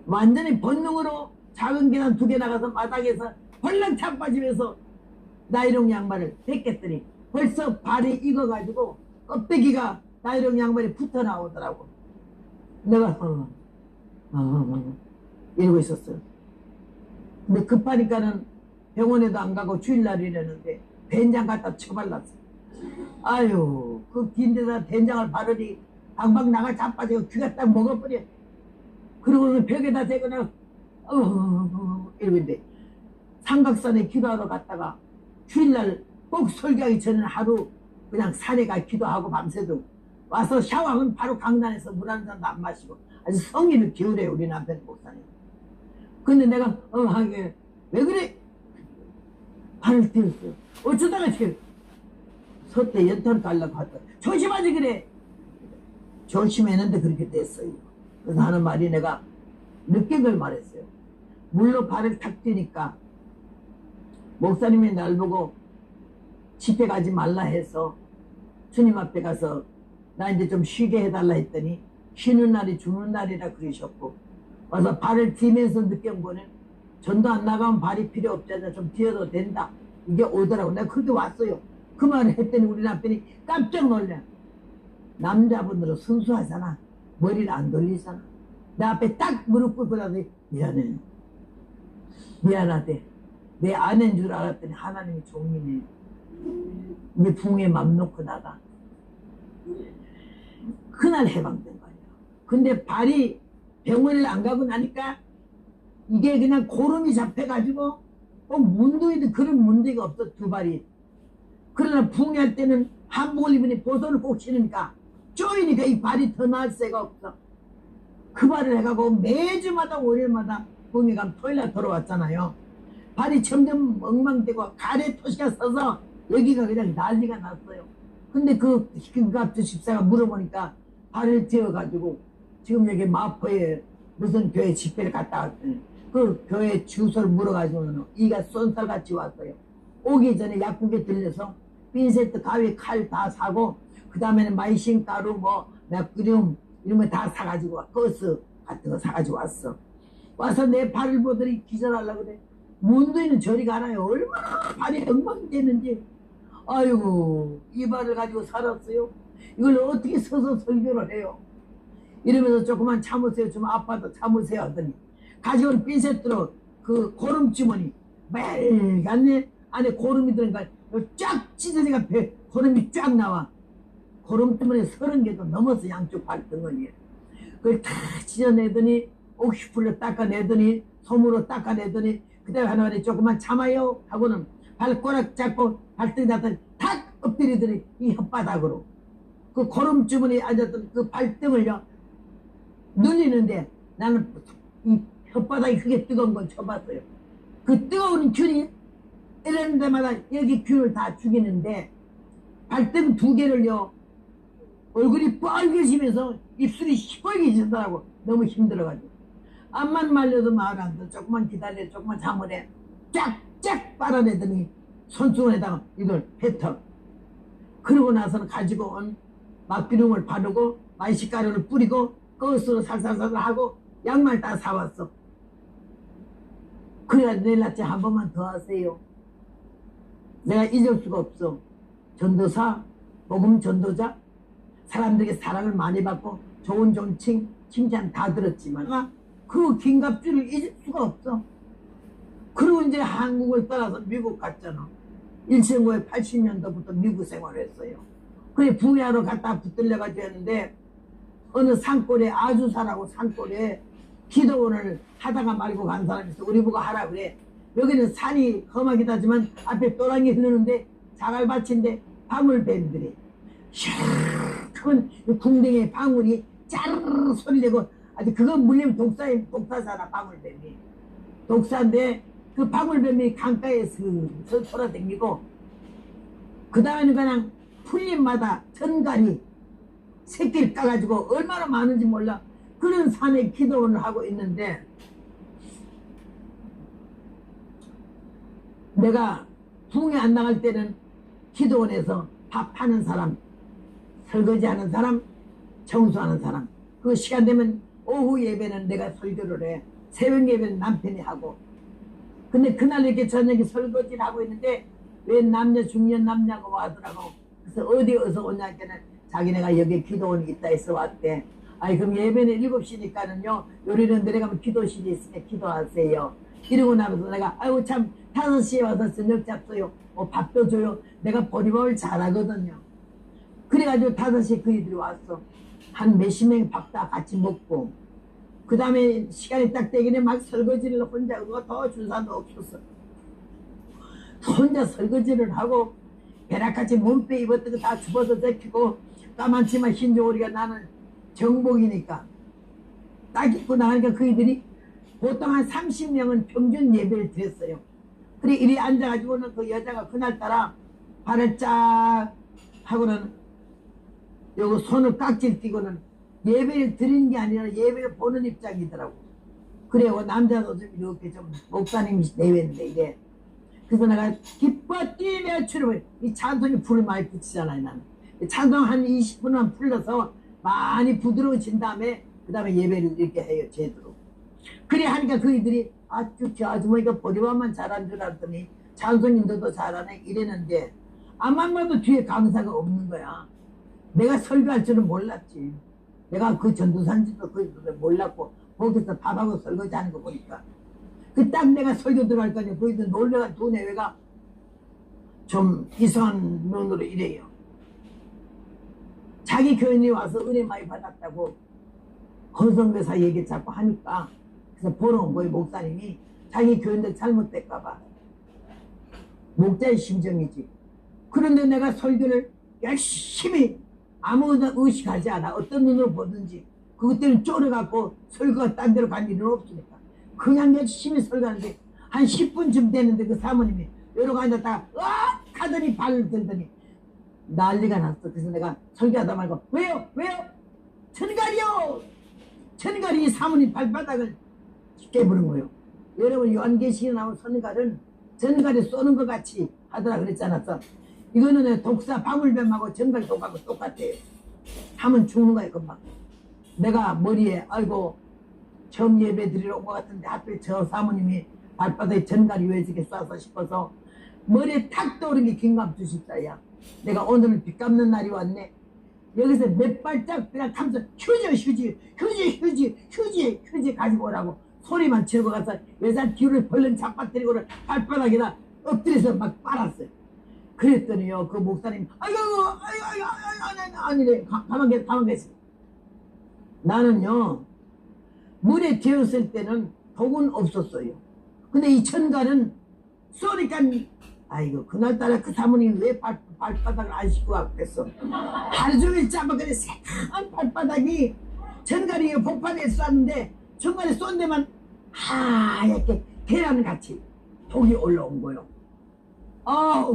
완전히 본능으로 작은 계단 2개 나가서 바닥에서 헐렁 자빠지면서 나이롱 양말을 벗겼더니 벌써 발이 익어가지고 껍데기가 나이롱 양말이 붙어 나오더라고. 내가 이러고 있었어요. 근데 급하니까는 병원에도 안 가고 주일날이라는데 된장 갖다 쳐발랐어. 아유 그 긴데다 된장을 바르니 방방 나가 자빠지고 귀가 딱 먹어버려. 그러고는 벽에다 대거나 이러고 있는데 삼각산에 기도하러 갔다가 주일날 꼭 설교하기 전에 하루 그냥 산에 가 기도하고 밤새도 와서 샤워하면 바로 강단에서 물 한 잔도 안 마시고 아주 성의를 기울여요 우리 남편 목사님. 근데 내가 하게 왜 그래? 발을 띄웠어요. 어쩌다가 지금 솥에 연탄 갈라고 하더라. 조심하지 그래. 조심했는데 그렇게 됐어요. 그래서 하는 말이 내가 느낀 걸 말했어요. 물로 발을 탁 뛰니까 목사님이 날 보고 집회 가지 말라 해서 주님 앞에 가서 나 이제 좀 쉬게 해달라 했더니 쉬는 날이 죽는 날이라 그러셨고 와서 발을 뛰면서 느낀 거는 전도 안 나가면 발이 필요 없잖아. 좀 뛰어도 된다. 이게 오더라고. 내가 그렇게 왔어요. 그 말을 했더니 우리 남편이 깜짝 놀래. 남자분들은 순수하잖아. 머리를 안 돌리잖아. 내 앞에 딱 무릎 꿇고 나서 미안해. 미안하대. 내 아내인 줄 알았더니 하나님이 종이네. 네 붕에 맘 놓고 나가. 그날 해방된 거예요. 근데 발이 병원을 안 가고 나니까 이게 그냥 고름이 잡혀가지고 꼭 문둥이도 그런 문제가 없어 두 발이. 그러나 붕괴할 때는 한복을 입으니 보선을 꼭 신으니까 쪼이니까 이 발이 더 나을 새가 없어. 그 발을 해가고 매주마다 월요일마다 붕괴감 토요일날 돌아왔잖아요. 발이 점점 엉망되고 가래 토시가 서서 여기가 그냥 난리가 났어요. 근데 그 김갑주 집사가 물어보니까 발을 찧어가지고 지금 여기 마포에 무슨 교회 집회를 갔다 왔더니 그 교회 주소를 물어가지고는 이가 쏜살같이 왔어요. 오기 전에 약국에 들려서 핀세트, 가위, 칼 다 사고 그 다음에는 마이신 가루 뭐 맥그륨 이런 거 다 사가지고 버스 같은 거 사가지고 왔어. 와서 내 발을 보더니 기절하려고 그래. 문도인은 저리 가라요. 얼마나 발이 엉망됐는지. 아이고 이 발을 가지고 살았어요. 이걸 어떻게 서서 설교를 해요. 이러면서 조금만 참으세요. 좀 아파도 참으세요 하더니 가져온 핀셋으로 그 고름 주머니 빨갛네. 안에 고름이 들어가니까 쫙 찢어지니까 고름이 쫙 나와. 고름 때문에 30개도 넘어서 양쪽 발등을 그걸 다 찢어내더니 옥시풀로 닦아내더니 솜으로 닦아내더니 그다음에 하나만에 조금만 참아요 하고는 발꼬락 잡고 발등에 닿더니 탁 엎드리더니 이 혓바닥으로 그 고름 주머니에 앉았던 그 발등을요 눌리는데 나는 이 혓바닥이 크게 뜨거운 걸 쳐봤어요. 그 뜨거운 균이 이러는 데마다 여기 균을 다 죽이는데 발등 2개를요 얼굴이 빨개지면서 입술이 시뻘개지더라고. 너무 힘들어가지고. 암만 말려도 말 안 들어. 조금만 기다려. 조금만 참으래. 쫙쫙 빨아내더니 손수건에다가 이걸 뱉어. 그러고 나서는 가지고 온 막비름을 바르고 마이쮸가루를 뿌리고 거스로 살살살 하고 양말 다 사왔어. 그래야 내일 아침에 한 번만 더 하세요. 내가 잊을 수가 없어. 전도사, 복음 전도자, 사람들에게 사랑을 많이 받고 좋은 칭찬 다 들었지만 그 김갑주를 잊을 수가 없어. 그리고 이제 한국을 떠나서 미국 갔잖아. 1980년도부터 미국 생활을 했어요. 그래 부야로 갔다 붙들려가지고 했는데 어느 산골에 아주사라고 산골에 기도원을 하다가 말고 간 사람이 있어. 우리 보고 하라 그래. 여기는 산이 험하긴 하지만 앞에 또랑이 흐르는데 자갈밭인데 방울뱀들이 샥 궁뎅이에 방울이 짜르르 소리 내고 아주 그거 물리면 독사잖아. 방울뱀이 독사인데 그 방울뱀이 강가에서 돌아다니고 그 다음에는 그냥 풀잎마다 전갈이 새끼를 까가지고 얼마나 많은지 몰라. 그런 산에 기도원을 하고 있는데 내가 부흥에 안 나갈 때는 기도원에서 밥 하는 사람, 설거지하는 사람, 청소하는 사람. 그 시간 되면 오후 예배는 내가 설교를 해. 새벽 예배는 남편이 하고. 근데 그날 이렇게 저녁에 설거지를 하고 있는데 왜 남녀 중년 남녀가 하더라고. 그래서 어디 어서 오냐 했더니 자기네가 여기 기도원이 있다 해서 왔대. 아이 그럼 예배는 7시니까는요 요리는 내려가면 기도실이 있으니까 기도하세요. 이러고 나면서 내가 아이고 참 5시에 와서 저녁 잡숴요. 밥도 줘요. 내가 보리밥을 잘하거든요. 그래가지고 5시에 그이들이 왔어. 한 몇십 명이 밥 다 같이 먹고 그 다음에 시간이 딱 되기는 막 설거지를 혼자 그거 더 준 사람도 없었어. 혼자 설거지를 하고 베라같이 몸빼 입었던 거 다 집어서 제키고 까만치마 흰 조리가 나는 정복이니까 딱 입고 나가니까 그이들이 보통 한 30명은 평균 예배를 드렸어요. 그래 이리 앉아가지고는 그 여자가 그날따라 발을 쫙 하고는 요거 손을 깍질 띄고는 예배를 드리는 게 아니라 예배를 보는 입장이더라고. 그래요 남자도 좀 이렇게 좀 목사님이 내외인데 이게 그래서 내가 기뻐 뛰며 추름을 이 찬송이 불을 많이 붙이잖아요. 나는 찬송 한 20분만 불러서 많이 부드러워진 다음에 그 다음에 예배를 이렇게 해요 제대로. 그래 하니까 그이들이 아주 저 아주머니가 보리밥만 잘한 줄 알았더니 찬송인도도 잘하네 이랬는데 암만 봐도 뒤에 강사가 없는 거야. 내가 설교할 줄은 몰랐지. 내가 그 전도사인지도 몰랐고 거기서 밥하고 설거지하는 거 보니까 그 딱 내가 설교 들어갈 거니 거기서 놀래가 두 내외가 좀 이상한 눈으로 이래요. 자기 교인이 와서 은혜 많이 받았다고 헌성교사 얘기 자꾸 하니까 그래서 보러 온 거예요. 목사님이 자기 교인들 잘못될까봐. 목자의 심정이지. 그런데 내가 설교를 열심히 아무나 의식하지 않아. 어떤 눈으로 보든지 그것 때문에 쫄아갖고 설교가 딴 데로 간 일은 없으니까 그냥 열심히 설교하는데 한 10분쯤 됐는데 그 사모님이 여러 앉았다가 으악 하더니 발을 들더니 난리가 났어. 그래서 내가 설교하다 말고 왜요? 천갈이요! 천갈이 사모님 발바닥을 깨부는 거예요. 여러분 요한계시록에 나온 천갈은 전갈이 쏘는 것 같이 하더라 그랬잖아. 이거는 독사 방울뱀하고 전갈 독하고 똑같아요. 하면 죽는 거예요 금방. 내가 머리에 아이고 처음 예배 드리러 온 것 같은데 하필 저 사모님이 발바닥에 전갈이 왜 저렇게 쏴서 싶어서 머리에 탁 떠오른 게 김갑주십사야. 내가 오늘은 빚 갚는 날이 왔네. 여기서 몇 발짝 그냥 가면서 휴지 가지고 오라고 소리만 치고 가서 외산 기울을 벌렁 잡아뜨리고는 발바닥에다 엎드려서 막 빨았어요. 그랬더니요 그 목사님 아니래 가만 계세요. 나는요 물에 되었을 때는 독은 없었어요. 근데 이 천갈은 쏘니까 아이고 그날따라 그 사모님이 왜 발바닥을 안 씻고 왔겠어. 하루 종일 잡아그래 새까만 발바닥이 천갈이 복판에 쐈는데 천갈에 쏜 데만 하얗게 계란같이 독이 올라온 거요.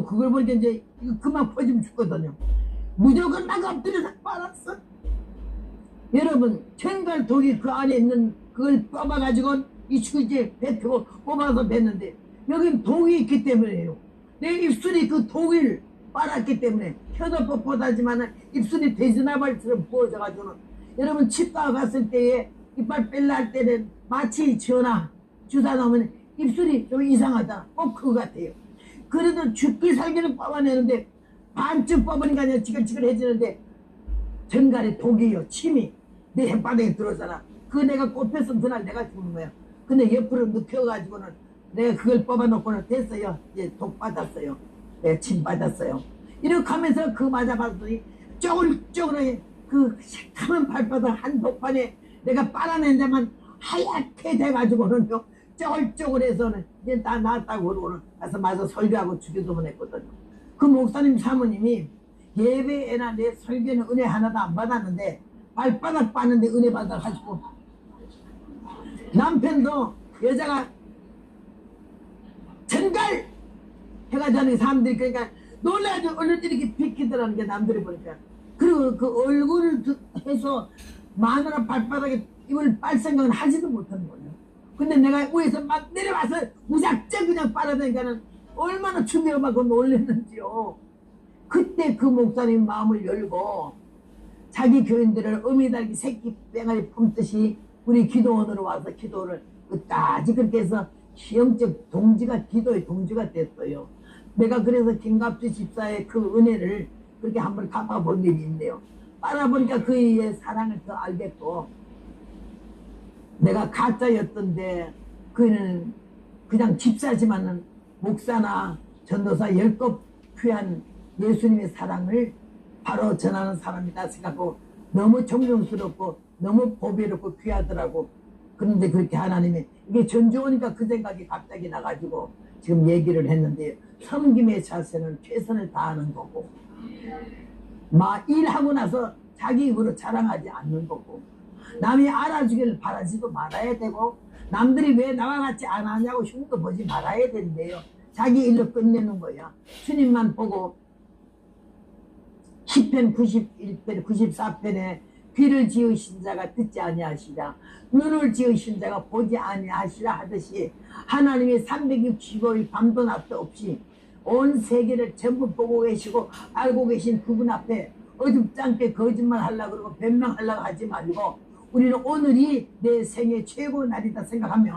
그걸 보니까 이제 이거 그만 퍼지면 죽거든요. 무조건 막 엎드려서 빨았어. 여러분 전갈 독이 그 안에 있는 그걸 뽑아가지고 이 축이제 뱉고 뽑아서 뱉는데 여긴 독이 있기 때문에요. 내 입술이 그 독을 빨았기 때문에 혀도 뻣뻣하지만 입술이 돼지나발처럼 부어져가지고는 여러분 치과 갔을 때에 이빨 뺄라 할 때는 마취 전화 주사 넣으면 입술이 좀 이상하다. 꼭 그거 같아요. 그래도 죽기 살기는 뽑아내는데 반쯤 뽑으니까 그냥 지글지글해지는데 전갈에 독이요. 침이 내 혓바닥에 들어오잖아. 그거 내가 꼽혔으면 그날 내가 죽는 거야. 근데 옆으로 눕혀가지고는 내가 그걸 뽑아놓고는 됐어요. 이제 독 받았어요. 내가 침 받았어요. 이렇게 하면서 그 맞아봤더니 쪼글쪼글하게 그 새카만 발바닥 한 독판에 내가 빨아낸 데만 하얗게 돼가지고는요. 쪼글쪼글해서는 이제 다 나았다고 그러고는 가서 마저 설교하고 주기도문 했거든요. 그 목사님 사모님이 예배에나 내 설교는 은혜 하나도 안 받았는데 발바닥 빠는데 은혜 받아가지고 남편도 여자가 전갈 해가지고 사람들이 그러니까 놀라가지고 얼른 이렇게 비키더라는 게 남들이 보니까. 그리고 그 얼굴을 해서 마누라 발바닥에 이걸 빨 생각은 하지도 못하는 거예요. 근데 내가 위에서 막 내려와서 무작정 그냥 빨아다니까는 얼마나 충격을 받고 놀랐는지요. 그때 그 목사님 마음을 열고 자기 교인들을 어미달기 새끼 뺑아리 품듯이 우리 기도원으로 와서 기도를 끝까지 그렇게 해서 영적 동지가 기도의 동지가 됐어요. 내가 그래서 김갑주 집사의 그 은혜를 그렇게 한번 갚아본 일이 있네요. 빨아보니까 그의 사랑을 더 알겠고 내가 가짜였던데 그는 그냥 집사지만은 목사나 전도사 10급 귀한 예수님의 사랑을 바로 전하는 사람이다 생각하고 너무 존경스럽고 너무 보배롭고 귀하더라고. 그런데 그렇게 하나님이 이게 전주오니까 그 생각이 갑자기 나가지고 지금 얘기를 했는데 섬김의 자세는 최선을 다하는 거고 일하고 나서 자기 입으로 자랑하지 않는 거고 남이 알아주기를 바라지도 말아야 되고 남들이 왜 나와 같이 안 하냐고 흉도 보지 말아야 된대요. 자기 일로 끝내는 거야. 주님만 보고 10편 91편 94편에 귀를 지으신 자가 듣지 아니하시랴 눈을 지으신 자가 보지 아니하시라 하듯이 하나님이 365일 밤도 낮도 없이 온 세계를 전부 보고 계시고 알고 계신 그분 앞에 어줍지 않게 거짓말 하려고 그러고 변명하려고 하지 말고 우리는 오늘이 내 생애 최고의 날이다 생각하며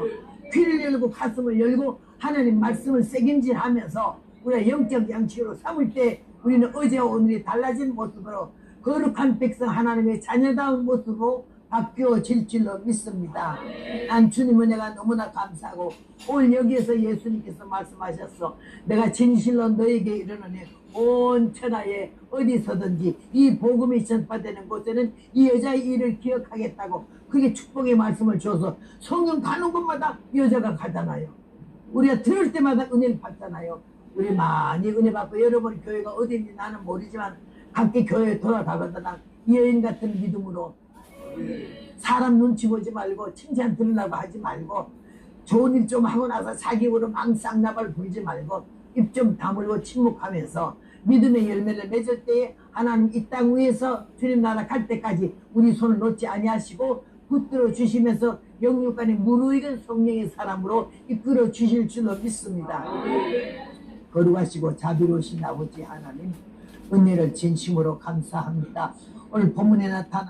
귀를 열고 가슴을 열고 하나님 말씀을 새김질하면서 우리가 영적 양식으로 삼을 때 우리는 어제와 오늘이 달라진 모습으로 거룩한 백성 하나님의 자녀다운 모습으로 바뀌어질 줄로 믿습니다. 난 주님 은혜가 너무나 감사하고 오늘 여기에서 예수님께서 말씀하셨어. 내가 진실로 너에게 이르노니 온 천하에 어디서든지 이 복음이 전파되는 곳에는 이 여자의 일을 기억하겠다고 그게 축복의 말씀을 줘서 성경 가는 곳마다 여자가 가잖아요. 우리가 들을 때마다 은혜를 받잖아요. 우리 많이 은혜 받고 여러분 교회가 어딘지 나는 모르지만 함께 교회에 돌아가거든. 이 여인 같은 믿음으로 사람 눈치 보지 말고 칭찬 들으려고 하지 말고 좋은 일 좀 하고 나서 자기 입으로 망상나발 부리지 말고 입 좀 다물고 침묵하면서 믿음의 열매를 맺을 때에 하나님 이 땅 위에서 주님 나라 갈 때까지 우리 손을 놓지 아니하시고 붙들어 주시면서 영육간에 무르익은 성령의 사람으로 이끌어 주실 줄로 믿습니다. 거룩하시고 자비로우신 아버지 하나님 은혜를 진심으로 감사합니다. 오늘 본문에 나타난